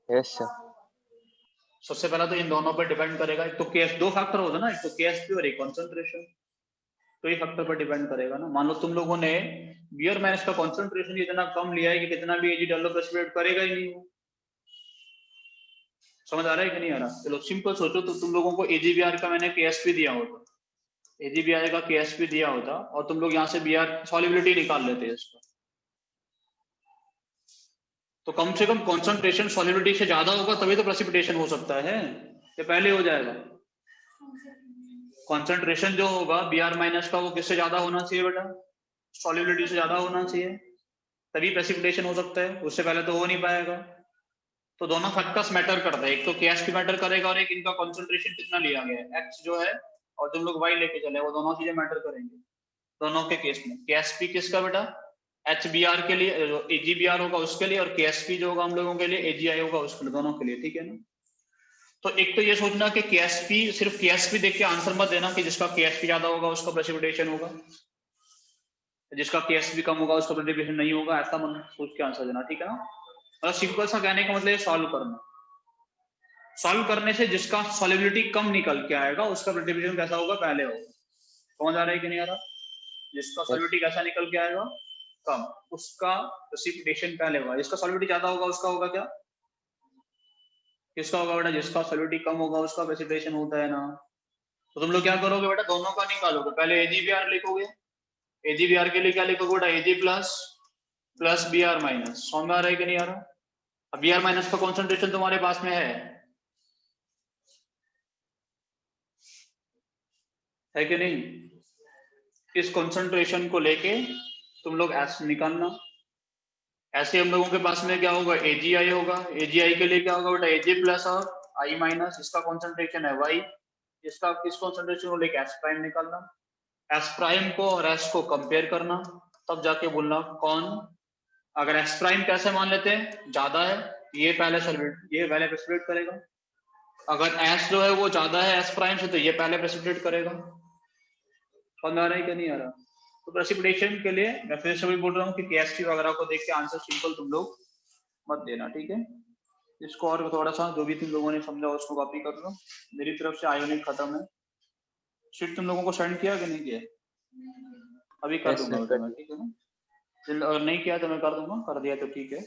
Speaker 2: Yes sir.
Speaker 1: सबसे पहला तो इन दोनों पर डिपेंड करेगा, एक तो केएस, दो फैक्टर होता है ना, एक तो KSP और एक कॉन्सेंट्रेशन, तो ये फैक्टर पर डिपेंड करेगा ना। मान लो तुम लोगों ने बियर मैंस का कॉन्सेंट्रेशन इतना कम लिया है कि कितना भी Ag डालो प्रेसिपिटेट करेगा ही नहीं वो। समझ आ रहा है कि नहीं आ रहा? चलो सिंपल सोचो, तो तुम लोगों को AgBr का मैंने KSP दिया होता, AgBr का KSP दिया होता और तुम लोग यहाँ से Br सॉल्युबिलिटी निकाल लेते हैं इसका, तो कम से कम कॉन्सेंट्रेशन सॉल्युबिलिटी से ज्यादा होगा तभी तो प्रेसिपिटेशन हो सकता है, ये पहले हो जाएगा। कॉन्सेंट्रेशन जो होगा Br- का वो किससे ज्यादा होना चाहिए बेटा? सॉल्युबिलिटी से ज्यादा होना चाहिए, तभी प्रेसिपिटेशन हो सकता है, उससे पहले तो हो नहीं पाएगा। तो दोनों फैक्टर्स मैटर करता है, एक तो KSP मैटर करेगा और एक इनका कॉन्सेंट्रेशन कितना लिया गया है, X जो है और तुम लोग Y लेके चले, वो दोनों चीजें मैटर करेंगे दोनों के केस में। KSP किसका बेटा? HBr के लिए, AgBr होगा उसके लिए, और KSP जो होगा हम लोगों के लिए AgI होगा उसके लिए, दोनों के लिए, ठीक है ना? तो एक तो ये सोचना कि KSP, सिर्फ KSP देख के आंसर मत देना कि जिसका KSP ज्यादा होगा उसका प्रेसिपिटेशन होगा, जिसका KSP कम होगा उसका प्रेसिपिटेशन नहीं होगा, ऐसा मन सोच के आंसर देना, ठीक है ना? मतलब सिंपल सा कहने का मतलब सॉल्व करना, सॉल्व करने से जिसका सॉल्युबिलिटी कम निकल के आएगा उसका प्रेसिपिटेशन कैसा होगा, पहले होगा। समझ आ रहा है कि नहीं आ रहा? जिसका सॉल्युबिलिटी कैसा निकल के आएगा, कम, उसका प्रेसिपिटेशन पहले होगा। जिसका सॉल्युबिलिटी ज्यादा होगा उसका होगा क्या? किसका होगा बेटा? जिसका सॉल्युबिलिटी कम होगा उसका प्रेसिपिटेशन होता है ना। तो तुम लोग क्या करोगे बेटा? दोनों का निकालोगे, पहले AgBr लिखोगे, AgBr के लिए क्या लिखोगे बेटा? Ag plus Br minus. समझ में आ रहा है कि नहीं आ रहा? अब Br माइनस का कॉन्सेंट्रेशन तुम्हारे पास में है कि नहीं? इस कॉन्सेंट्रेशन को लेके तुम लोग S निकालना, ऐसे हम लोगों के पास में क्या होगा, AgI होगा। AgI के लिए क्या होगा बेटा, Aj प्लस और I माइनस, इसका कॉन्सेंट्रेशन है Y, इसका किस कॉन्सेंट्रेशन को लेके S प्राइम निकालना, S प्राइम को और S को कंपेयर करना, तब जाके बोलना कौन। अगर S प्राइम कैसे मान लेते हैं, ज्यादा है, ये पहले प्रेसिपिटेट करेगा। अगर S जो है वो ज्यादा है S प्राइम से, तो ये पहले प्रेसिपिटेट करेगा। समझ आ रहा है कि नहीं आ रहा? तो प्रेसिपिटेशन के लिए मैं फिर से भी बोल रहा हूँ कि केएसटी वगैरह को देख के आंसर सिंपल तुम लोग मत देना, ठीक है। इसको और थोड़ा सा जो भी तुम लोगों ने समझा उसको कॉपी कर लो। मेरी तरफ से आयोनिक खत्म है। शीट तुम लोगों को सेंड किया कि नहीं किया? अभी कर
Speaker 2: Yes,
Speaker 1: दूंगा
Speaker 2: sir,
Speaker 1: बेटा
Speaker 2: कर
Speaker 1: मैं, ठीक है ना। अगर नहीं किया तो मैं कर दूंगा, कर दिया तो ठीक है।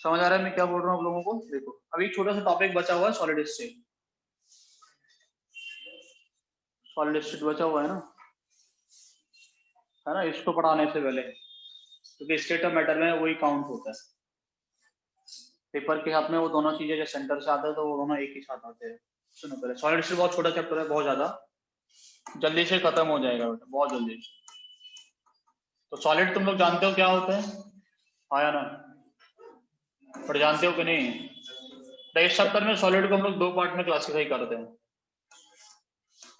Speaker 1: समझ आ रहा है मैं क्या बोल रहा हूँ आप लोगों को? देखो अभी छोटा सा टॉपिक बचा हुआ है, सॉलिड स्टेट। सॉलिड स्टेट बचा हुआ है ना, इसको पढ़ाने से पहले, क्योंकि स्टेट ऑफ मैटर में वही काउंट होता है। पेपर के हाथ में वो दोनों चीजें जो सेंटर से आते हैं तो वो दोनों एक ही साथ आते हैं। सुनो पहले, सॉलिड स्टेट बहुत छोटा चैप्टर है, बहुत ज्यादा जल्दी से खत्म हो जाएगा बेटा, बहुत जल्दी। तो सॉलिड तुम लोग जानते हो क्या होता है, हाँ या ना? पर जानते हो कि नहीं? तो इस चैप्टर में सॉलिड को हम लोग दो पार्ट में क्लासिफाई करते हैं।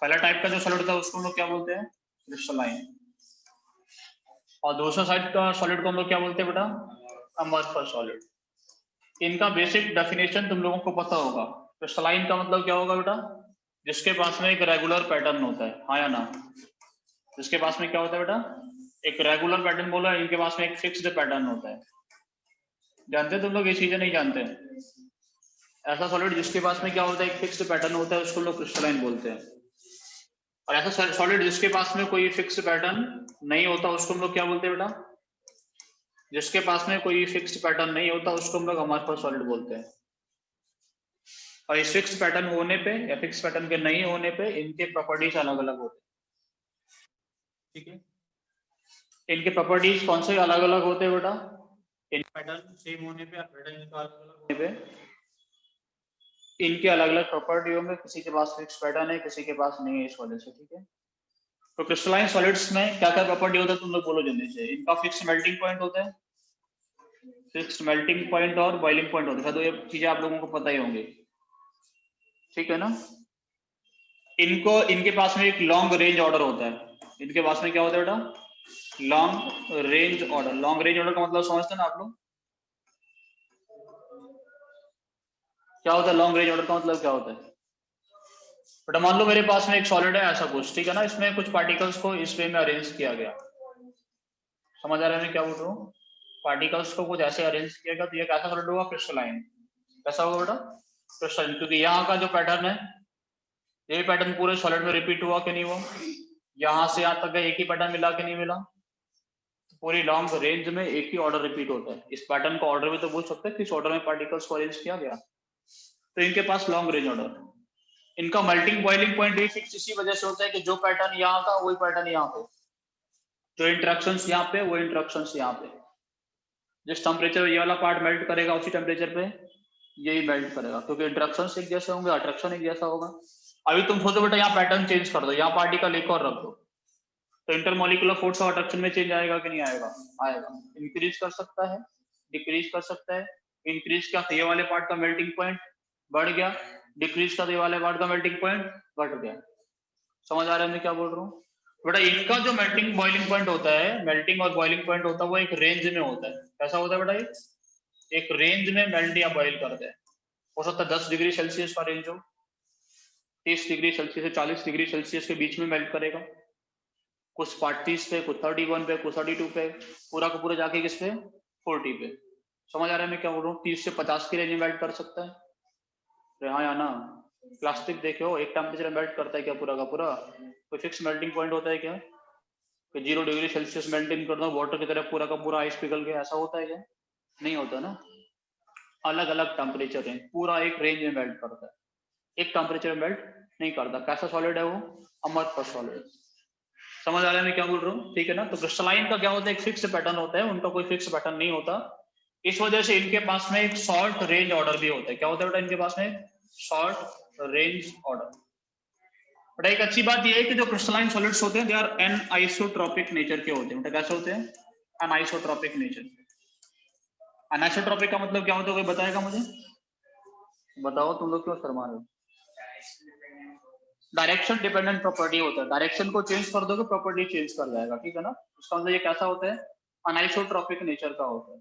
Speaker 1: पहला टाइप का जो सॉलिड होता है उसको हम लोग क्या बोलते हैं, क्रिस्टलाइन। और दूसरा साइड का सॉलिड को हम लोग क्या बोलते हैं बेटा, अमरफस सॉलिड। इनका बेसिक डेफिनेशन तुम लोगों को पता होगा। क्रिस्टलाइन का मतलब क्या होगा बेटा, जिसके पास में एक रेगुलर पैटर्न होता है, हाँ या ना? जिसके पास में क्या होता है बेटा, एक रेगुलर पैटर्न बोला, इनके पास में एक फिक्स्ड पैटर्न होता है। जानते तुम लोग ये चीजें? नहीं जानते? ऐसा सॉलिड जिसके पास में क्या होता है, एक फिक्स्ड पैटर्न होता है, उसको लोग क्रिस्टलाइन बोलते हैं। और ऐसा सॉलिड जिसके पास में कोई फिक्स्ड पैटर्न नहीं होता, उसको हम लोग क्या बोलते हैं बेटा, जिसके पास में कोई फिक्स्ड पैटर्न नहीं होता उसको हम लोग अमरफस सॉलिड बोलते हैं। और इस फिक्स पैटर्न होने पे या फिक्स पैटर्न के नहीं होने पे इनके प्रॉपर्टीज अलग अलग होते हैं, ठीक है। इनके प्रॉपर्टीज कौन से अलग अलग होते हैं बेटा, इन पैटर्न सेम होने पे या पैटर्न इनका अलग अलग होने पे इनके अलग अलग प्रॉपर्टी होंगे। किसी के पास फिक्स पैटर्न है, किसी के पास नहीं है, इस वजह से, ठीक है। तो क्रिस्टलाइन सॉलिड्स में क्या क्या प्रॉपर्टी होता है तुम लोग बोलो जल्दी से। इनका फिक्स मेल्टिंग पॉइंट होता है, फिक्स मेल्टिंग पॉइंट और बॉइलिंग पॉइंट होता है, तो ये चीजें आप लोगों को पता ही होंगी, ठीक है ना। इनको इनके पास में एक लॉन्ग रेंज ऑर्डर होता है। इनके पास में क्या होता है बेटा, long range order. Long range order का मतलब समझते हैं ना आप लोग, क्या होता है लॉन्ग रेंज ऑर्डर का मतलब क्या होता है? बेटा मान लो मेरे पास में एक सॉलिड है ऐसा कुछ, ठीक है ना, इसमें कुछ पार्टिकल्स को इस वे में अरेंज किया गया। समझ आ रहा है मैं क्या बोल रहा हूँ? पार्टिकल्स को कुछ ऐसे अरेंज किया गया तो ये कैसा सॉलिड होगा, क्रिस्टलाइन। कैसा होगा बेटा, क्रिस्टलाइन। क्योंकि यहाँ का जो पैटर्न है, ये पैटर्न पूरे सॉलिड में रिपीट हुआ कि नहीं हुआ, यहाँ से यहाँ तक एक ही पैटर्न मिला कि नहीं मिला। पूरी लॉन्ग रेंज में एक ही ऑर्डर रिपीट होता है। इस पैटर्न का ऑर्डर भी तो बोल सकते हैं किस ऑर्डर में पार्टिकल्स को अरेंज किया गया। तो इनके पास लॉन्ग रेंज ऑर्डर। इनका मेल्टिंग बॉइलिंग पॉइंट भी फिक्स इसी वजह से होता है कि जो पैटर्न यहाँ का वही पैटर्न यहाँ पे, जो इंटरेक्शंस यहाँ पे वो इंटरेक्शंस यहाँ पे। जिस टेम्परेचर ये वाला पार्ट मेल्ट करेगा उसी टेम्परेचर पे यही मेल्ट करेगा, क्योंकि इंटरेक्शंस एक जैसे होंगे, अट्रैक्शन एक जैसा होगा। अभी तुम सोचो बेटा यहाँ पैटर्न चेंज कर दो, यहाँ पार्टिकल एक और रख दो, तो इंटरमोलिकुलर फोर्स ऑफ अट्रैक्शन में चेंज आएगा कि नहीं आएगा? आएगा। इंक्रीज कर सकता है, डिक्रीज कर सकता है। इंक्रीज का ये वाले पार्ट का मेल्टिंग पॉइंट बढ़ गया, डिक्रीज का ये वाले पार्ट का मेल्टिंग पॉइंट घट गया। समझ आ रहा है मैं क्या बोल रहा हूँ? बेटा इनका जो मेल्टिंग बॉइलिंग पॉइंट होता है, मेल्टिंग और बॉइलिंग पॉइंट होता है, वो एक रेंज में होता है। कैसा होता है बेटा, ये एक रेंज में मेल्ट या बॉइल करते हैं। हो सकता है 10 डिग्री सेल्सियस का रेंज हो, 30 डिग्री सेल्सियस से 40 डिग्री सेल्सियस के बीच में मेल्ट करेगा। कुछ 30 पे, कुछ 31 पे, कुछ 32 पे, पूरा का पूरा जाके किस पे, 40 पे। समझ आ रहा है मैं क्या बोल रहा हूँ? 30 से 50 की रेंज में मेल्ट कर सकता है। अरे हाँ या ना? प्लास्टिक देखो एक टेम्परेचर मेल्ट करता है क्या पूरा का पूरा? कोई फिक्स मेल्टिंग पॉइंट होता है क्या कि 0 डिग्री सेल्सियस मेल्टिंग कर दो वाटर की तरह पूरा का पूरा आइस पिघल के, ऐसा होता है क्या? नहीं होता ना। अलग अलग टेम्परेचर है, पूरा एक रेंज में मेल्ट करता है, एक टेम्परेचर में मेल्ट नहीं करता। कैसा सॉलिड है वो? Amorphous solid. समझ आ रहा है मैं क्या बोल रहा हूँ? ठीक है ना। तो क्रिस्टलाइन का क्या होता है, एक फिक्स पैटर्न होता है, उनका कोई फिक्स पैटर्न नहीं होता। इस वजह से इनके पास में एक शॉर्ट रेंज ऑर्डर भी होता है। क्या होता है बेटा इनके पास में? Short range order. बट एक अच्छी बात यह है कि जो क्रिस्टलाइन सॉलिड्स होते हैं they are anisotropic nature के होते हैं। बेटा कैसे होते हैं? अनआइसोट्रोपिक नेचर। अनआइसोट्रोपिक का मतलब क्या होता है, कोई बताएगा मुझे? बताओ तुम लोग क्यों शर्मा रहे हो? डायरेक्शन डिपेंडेंट प्रॉपर्टी होता है, डायरेक्शन को चेंज कर दोगे प्रॉपर्टी चेंज कर जाएगा, ठीक है ना। उसका मतलब ये कैसा होता है? अनआइसोट्रोपिक नेचर का होता है।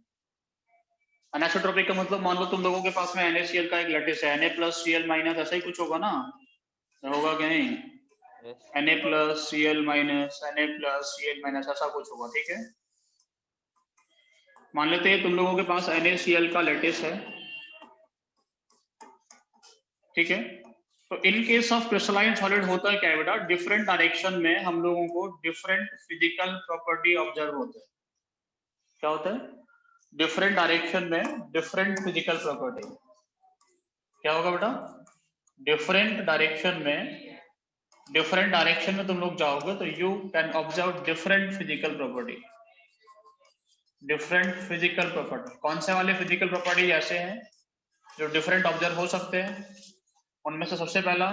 Speaker 1: अनआइसोट्रोपिक का मतलब मान लो तुम लोगों के पास में NaCl का एक लैटिस है, Na+Cl- ऐसा ही कुछ होगा ना, होगा क्या नहीं?
Speaker 2: Yes.
Speaker 1: Na+Cl-, Na+Cl- ऐसा कुछ होगा, ठीक है। मान लेते हैं तुम लोगों के पास NaCl का लैटिस है, ठीक है। तो in case of crystalline solid होता है क्या है बेटा, डिफरेंट डायरेक्शन में हम लोगों को डिफरेंट फिजिकल प्रॉपर्टी ऑब्जर्व होते हैं। क्या होता है? डिफरेंट डायरेक्शन में डिफरेंट फिजिकल प्रॉपर्टी। क्या होगा बेटा? डिफरेंट डायरेक्शन में तुम लोग जाओगे तो you can observe different physical property. Different physical property कौन से वाले फिजिकल प्रॉपर्टी ऐसे हैं जो डिफरेंट ऑब्जर्व हो सकते हैं? उनमें से सबसे पहला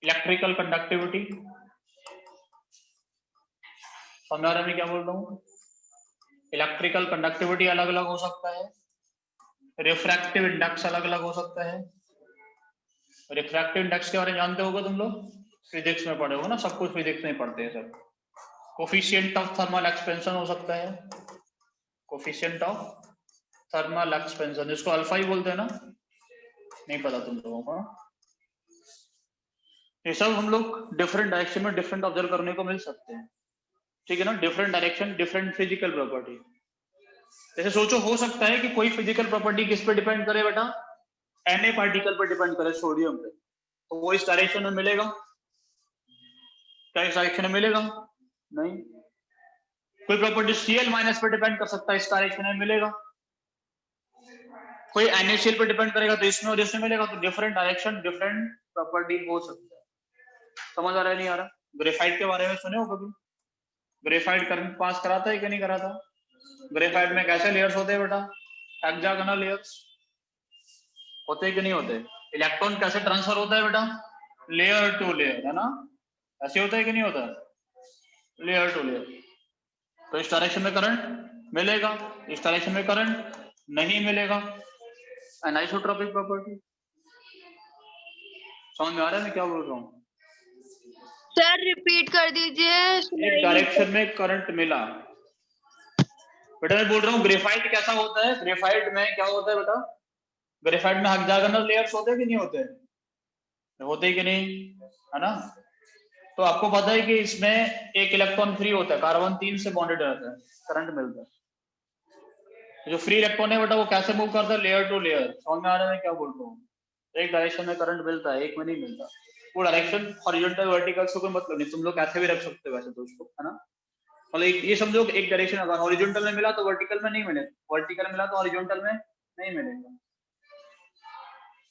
Speaker 1: इलेक्ट्रिकल कंडक्टिविटी। समझा रहे मैं क्या बोल रहा हूँ? इलेक्ट्रिकल कंडक्टिविटी अलग अलग हो सकता है, रिफ्रैक्टिव इंडेक्स अलग अलग हो सकता है। रिफ्रैक्टिव इंडेक्स के बारे में जानते होगे तुम लोग, फिजिक्स में पढ़े हो ना, सब कुछ फिजिक्स में पढ़ते हैं सब। कोफिशिएंट ऑफ थर्मल एक्सपेंशन हो सकता है, कोफिशिएंट ऑफ थर्मल एक्सपेंशन, जिसको अल्फा ही बोलते हैं ना, नहीं पता तुम लोगों को? ये सब हम लोग डिफरेंट डायरेक्शन में डिफरेंट ऑब्जर्व करने को मिल सकते हैं, ठीक है ना। Different direction different physical property. जैसे सोचो, हो सकता है कि कोई फिजिकल प्रॉपर्टी किस पे डिपेंड करे बेटा, Na पार्टिकल पर डिपेंड करे, सोडियम पे, तो वो इस डायरेक्शन में मिलेगा क्या? इस डायरेक्शन में मिलेगा नहीं। कोई प्रॉपर्टी Cl- पे डिपेंड कर सकता है, इस डायरेक्शन में मिलेगा। कोई NaCl पे डिपेंड करेगा तो इसमें और इसमें मिलेगा। तो डिफरेंट डायरेक्शन डिफरेंट प्रॉपर्टी हो सकता है। समझ आ रहा है नहीं आ रहा? ग्रेफाइट के बारे में सुने हो कभी? ग्रेफाइट करंट पास कराता है कि नहीं कराता? ग्रेफाइट में कैसे लेयर्स होते हैं बेटा? हेक्सागोनल लेयर्स होते हैं कि नहीं होते? इलेक्ट्रॉन कैसे ट्रांसफर होता है बेटा? लेयर टू लेयर, है ना? ऐसे होता है कि नहीं होता? Layer to layer. तो इस डायरेक्शन में करंट मिलेगा, इस डायरेक्शन में करंट नहीं मिलेगा। Anisotropic property. समझ में आ रहा है मैं क्या बोल रहा हूँ?
Speaker 4: सर रिपीट कर दीजिए,
Speaker 1: एक
Speaker 4: सुनाई नहीं
Speaker 1: डायरेक्शन में करंट मिला। बेटा मैं बोल रहा हूँ ग्रेफाइट कैसा होता है, ग्रेफाइट में क्या होता है बेटा? ग्रेफाइट में हेक्सागोनल लेयर्स होते हैं कि नहीं होते? होते ही कि नहीं, है ना। तो आपको पता है कि इसमें एक इलेक्ट्रॉन फ्री होता है, कार्बन 3 से बॉन्डेड रहता है, करंट मिलता है। जो फ्री इलेक्ट्रॉन है बेटा वो कैसे मूव करता है? Layer to layer. समझ में आ रहा है मैं क्या बोल रहा हूँ? एक डायरेक्शन में करंट मिलता है, एक में नहीं मिलता। वो डायरेक्शन हॉरिजॉन्टल वर्टिकल से कोई मतलब नहीं, तुम लोग कैसे भी रख सकते हो वैसे तो उसको, है ना। मतलब ये समझो कि एक डायरेक्शन अगर हॉरिजॉन्टल में मिला तो वर्टिकल में नहीं मिलेगा, वर्टिकल में मिला तो हॉरिजॉन्टल में नहीं मिलेगा।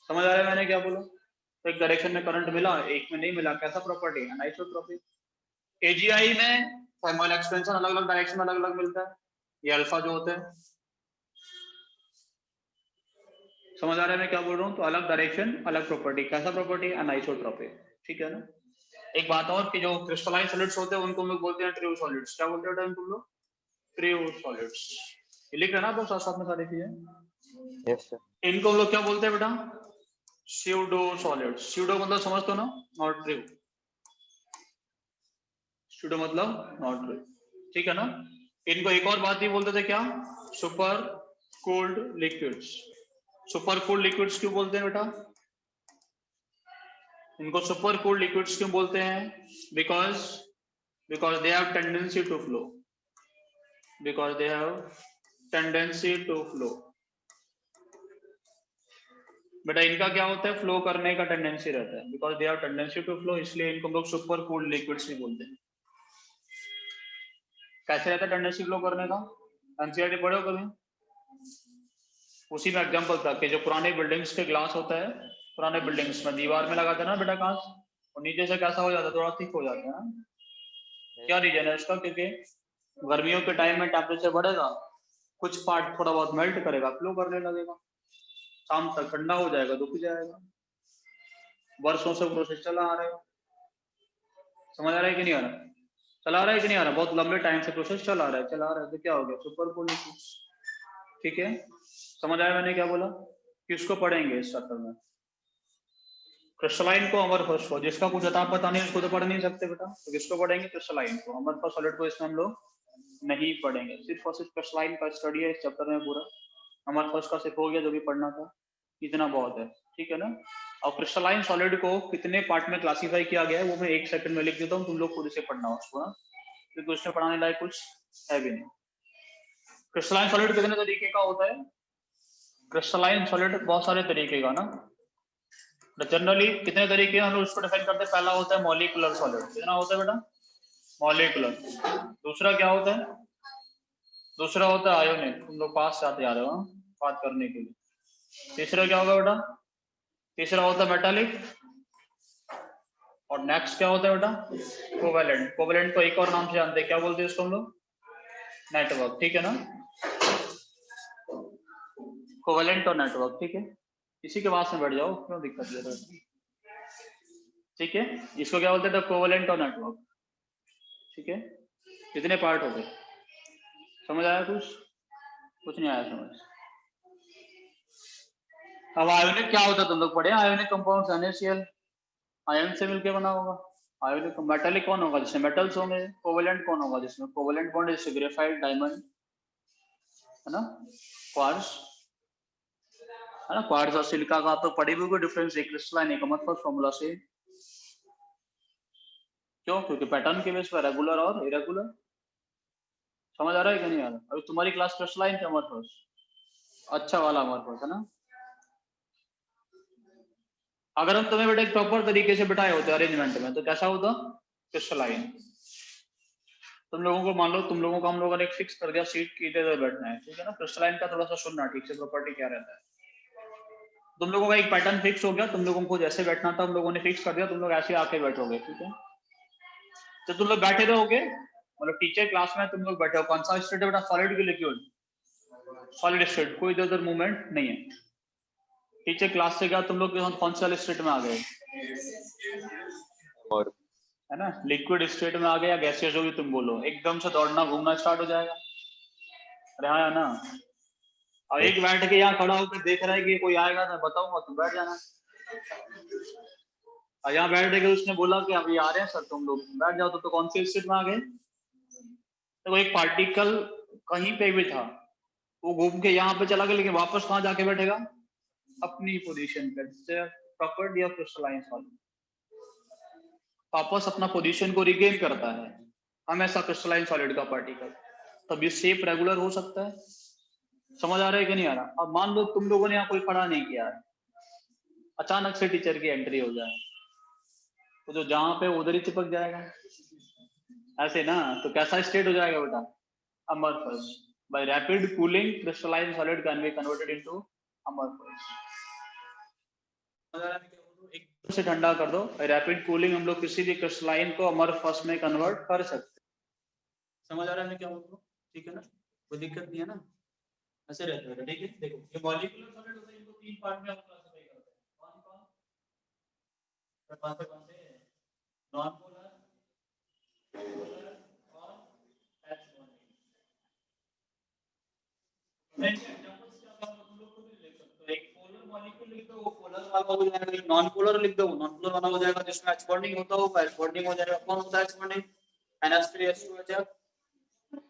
Speaker 1: समझ आ रहा है मैंने क्या बोला? तो एक डायरेक्शन में करंट मिला, एक में नहीं मिला, कैसा प्रॉपर्टी है? अनिसोट्रोपिक। AGI में थर्मल एक्सपेंशन अलग अलग डायरेक्शन में अलग अलग मिलता है, ये अल्फा जो होते हैं। समझ आ रहा है मैं क्या बोल रहा हूँ? तो अलग डायरेक्शन अलग प्रॉपर्टी, कैसा प्रॉपर्टी? अनिसोट्रोपिक, ठीक है ना। एक बात और कि जो क्रिस्टलाइन सॉलिड्स होते हैं उनको हम लोग बोलते हैं ट्रू सॉलिड्स। क्या बोलते हैं तुम लोग? True solids. ये लिख रहे ना आप साथ साथ में सारी चीजें।
Speaker 2: Yes, sir.
Speaker 1: इनको हम लोग क्या बोलते हैं बेटा? Pseudo solids. स्यूडो मतलब समझते हो ना, नॉट ट्रू। स्यूडो मतलब नॉट ट्रू, ठीक है ना। इनको एक और बात भी बोलते थे, क्या? Super cooled liquids. Super cooled liquids क्यों बोलते हैं बेटा? इनको सुपर कूल्ड लिक्विड्स क्यों बोलते हैं? Because they have tendency to flow, because they have tendency to flow. बेटा इनका क्या होता है? फ्लो करने का टेंडेंसी रहता है, because they have tendency to flow, इसलिए इनको हम लोग सुपर कूल्ड लिक्विड्स भी बोलते हैं। कैसे रहता है टेंडेंसी फ्लो करने का? एनसीईआरटी पढ़े हो कभी? उसी में एग्जांपल था कि जो पुराने बिल्डिंग्स के ग्लास होता है, पुराने बिल्डिंग्स में दीवार में लगाते हैं ना बेटा कांच, और नीचे से कैसा हो जाता है? थोड़ा थिक हो जाता है ना। क्या रीजन है इसका? क्योंकि गर्मियों के टाइम में टेम्परेचर बढ़ेगा, कुछ पार्ट थोड़ा बहुत मेल्ट करेगा, फ्लो करने लगेगा, शाम तक ठंडा हो जाएगा, रुक जाएगा। वर्षों से प्रोसेस चला आ रहा है। समझ आ रहा है कि नहीं आ रहा? चला रहा है कि नहीं आ रहा? बहुत लंबे टाइम से प्रोसेस चला रहा है तो क्या हो गया? सुपरपोजिशन। ठीक है, समझ आया मैंने क्या बोला? किसको पढ़ेंगे इस चैप्टर में? क्रिस्टलाइन को, अमरफस को। जिसका कुछ अता पता नहीं उसको तो पढ़ नहीं सकते बेटा, तो किसको पढ़ेंगे? क्रिस्टलाइन को। अमरफस सॉलिड को इसमें हम लोग नहीं पढ़ेंगे, सिर्फ और सिर्फ क्रिस्टलाइन का स्टडी है इस चैप्टर में पूरा। अमरफस का सिर्फ हो गया जो भी पढ़ना था, इतना बहुत है, ठीक है ना। और क्रिस्टलाइन सॉलिड को कितने पार्ट में क्लासीफाई किया गया है वो मैं 1 सेकंड में लिख देता हूँ, तुम लोग खुद से पढ़ना उसको, क्योंकि उसमें पढ़ाने लायक कुछ है भी नहीं। क्रिस्टलाइन सॉलिड कितने तरीके का होता है? क्रिस्टलाइन सॉलिड बहुत सारे तरीके का ना, जनरली कितने तरीके हम लोग उसको डिफाइन करते हैं। पहला होता है मॉलिक्यूलर सॉलिड, कितना होता है बेटा? मॉलिक्यूलर। दूसरा क्या होता है? दूसरा होता है आयोनिक। तुम लोग पास से आते आ रहे हो बात करने के लिए। तीसरा क्या होगा बेटा? तीसरा होता है मेटालिक। और नेक्स्ट क्या होता है बेटा? कोवेलेंट। कोवेलेंट को एक और नाम से जानते हैं, क्या बोलते हैं इसको हम लोग? नेटवर्क, ठीक है ना। कोवेलेंट और नेटवर्क, ठीक है। इसी के पास में बैठ जाओ, क्यों दिक्कत ले रहे हो? ठीक है, इसको क्या बोलते हैं? कोवेलेंट और नेटवर्क, ठीक है। कितने पार्ट हो गए? समझ आया कुछ? कुछ नहीं आया समझ? अब आयोनिक क्या होता है तुम लोग पढ़े? आयोनिक कंपाउंड्स NaCl आयन से मिलकर बना होगा। आयोनिक मेटालिक कौन होगा? जिसमें मेटल्स होंगे। कोवेलेंट कौन होगा? जिसमें कोवेलेंट बॉन्ड जैसे ग्रेफाइट, डायमंड, है ना, क्वार्ट्ज, है ना। क्वार्ट्ज और सिलिका का तो पढ़े हुए डिफरेंस है, क्रिस्टलाइन एक अमरफस फॉर्मूला से। क्यों? क्योंकि पैटर्न के बेस पर रेगुलर और इरेगुलर। समझ आ रहा है कि नहीं आ रहा? अभी तुम्हारी क्लास क्रिस्टलाइन के अमरफस, अच्छा वाला अमरफस, है ना। अगर हम तुम्हें बेटा एक प्रॉपर तरीके से बिठाए होते अरेंजमेंट में तो कैसा होता? क्रिस्टलाइन। तुम लोगों को मान लो, तुम लोगों को हम लोगों ने एक फिक्स कर दिया सीट की इधर बैठना है, ठीक है ना। क्रिस्टलाइन का थोड़ा सा सुनना ठीक से, प्रॉपर्टी क्या रहता है। तुम लोगों का एक पैटर्न फिक्स हो गया, तुम लोगों को जैसे बैठना था हम लोगों ने फिक्स कर दिया, तुम लोग ऐसे आके बैठोगे, ठीक है। तो तुम लोग बैठे रहोगे, मतलब टीचर क्लास में तुम लोग बैठे हो। कौन सा स्टेट है बेटा? सॉलिड की लिक्विड? सॉलिड स्टेट, कोई इधर उधर मूवमेंट नहीं है। टीचर क्लास से गया, तुम लोग कौन सा स्टेट में आ गए?
Speaker 2: और
Speaker 1: है ना, लिक्विड स्टेट में आ गया, गैसियस जो भी तुम बोलो, एकदम से दौड़ना घूमना स्टार्ट हो जाएगा। अरे हाँ या ना। और एक बैठ के यहाँ खड़ा होकर देख रहा है कि कोई आएगा तो बताऊंगा, तुम बैठ जाना। और यहाँ बैठ के उसने बोला कि अभी आ रहे हैं सर, तुम लोग बैठ जाओ, तो कौन सी स्टेट में आ गए? तो एक पार्टिकल कहीं पे भी था, वो घूम के यहाँ पे चला गया, लेकिन वापस कहाँ जाके बैठेगा? अपनी पोजीशन पे। प्रॉपर्टी ऑफ क्रिस्टलाइन सॉलिड, वापस अपना पोजीशन को रिगेन करता है हमेशा क्रिस्टलाइन सॉलिड का पार्टिकल, तब ये शेप रेगुलर हो सकता है। समझ आ रहा है कि नहीं आ रहा? अब मान लो तुम लोगों ने यहाँ कोई खड़ा नहीं किया है, अचानक से टीचर की एंट्री हो जाए, तो जो जहां पे उधर ही चिपक जाएगा, ऐसे ना। तो कैसा स्टेट हो जाएगा बेटा? Amorphous. By rapid cooling crystalline solid can be converted into amorphous. एकदम से ठंडा कर दो, रैपिड कूलिंग हम लोग किसी भी क्रिस्टलाइन को अमरफस में कन्वर्ट कर सकते हैं। समझ आ रहा है क्या बोल रहा हूँ? ठीक है ना, कोई दिक्कत नहीं है ना, ऐसे रहता है। ठीक है, देखो ये मॉलिक्यूलर सॉलिड होता है, इनको 3 पार्ट में हम क्लासिफाई करते हैं। कौन कौन से? नॉन पोलर, पोलर और H बॉन्डिंग। एग्जांपल्स क्या था तुम लोग को भी लिख सकते हो। एक पोलर मॉलिक्यूल लिख दो, वो पोलर वाला हो जाएगा। एक नॉन पोलर लिख दो, नॉन पोलर वाला हो जाएगा। जिसमें H बॉन्डिंग होता है वो H बॉन्डिंग हो जाएगा। कौन होता है H बॉन्डिंग? NH3H2H।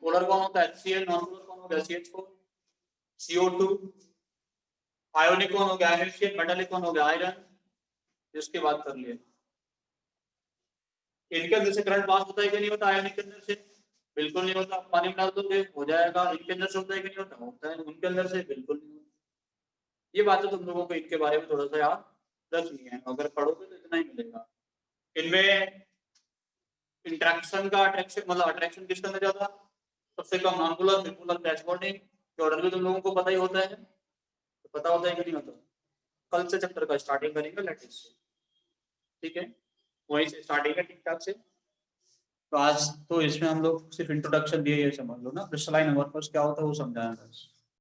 Speaker 1: पोलर कौन होता है? HCl। नॉन पोलर कौन हो गया? CH4 CO2। आयोनिक कौन हो गया? NaCl। मेटालिक कौन हो गया? आयरन। इसकी बात कर लिए। इनके अंदर से करंट पास होता है कि नहीं होता? आयोनिक के अंदर से बिल्कुल नहीं होता। पानी डाल दोगे हो जाएगा। इनके अंदर से होता है कि नहीं होता? होता है। उनके अंदर से बिल्कुल नहीं होता। ये बातें तुम लोगों को इनके बारे में थोड़ा सा याद रखनी है, अगर पढ़ोगे तो इतना ही मिलेगा। इनमें इंटरेक्शन का अट्रैक्शन, मतलब अट्रैक्शन किसके अंदर ज्यादा? सबसे कम नॉन पोलर, फिर पोलर, H बॉन्डिंग। ऑर्डर भी तुम लोगों को पता ही होता है, तो पता होता है कि नहीं होता? कल से चैप्टर का स्टार्टिंग करेंगे लेटेस्ट, ठीक है, वहीं से स्टार्टिंग है ठीक ठाक से। तो आज तो इसमें हम लोग सिर्फ इंट्रोडक्शन दिए, ये समझ लो ना, क्रिस्टलाइन अमरफस क्या होता है वो समझाया बस।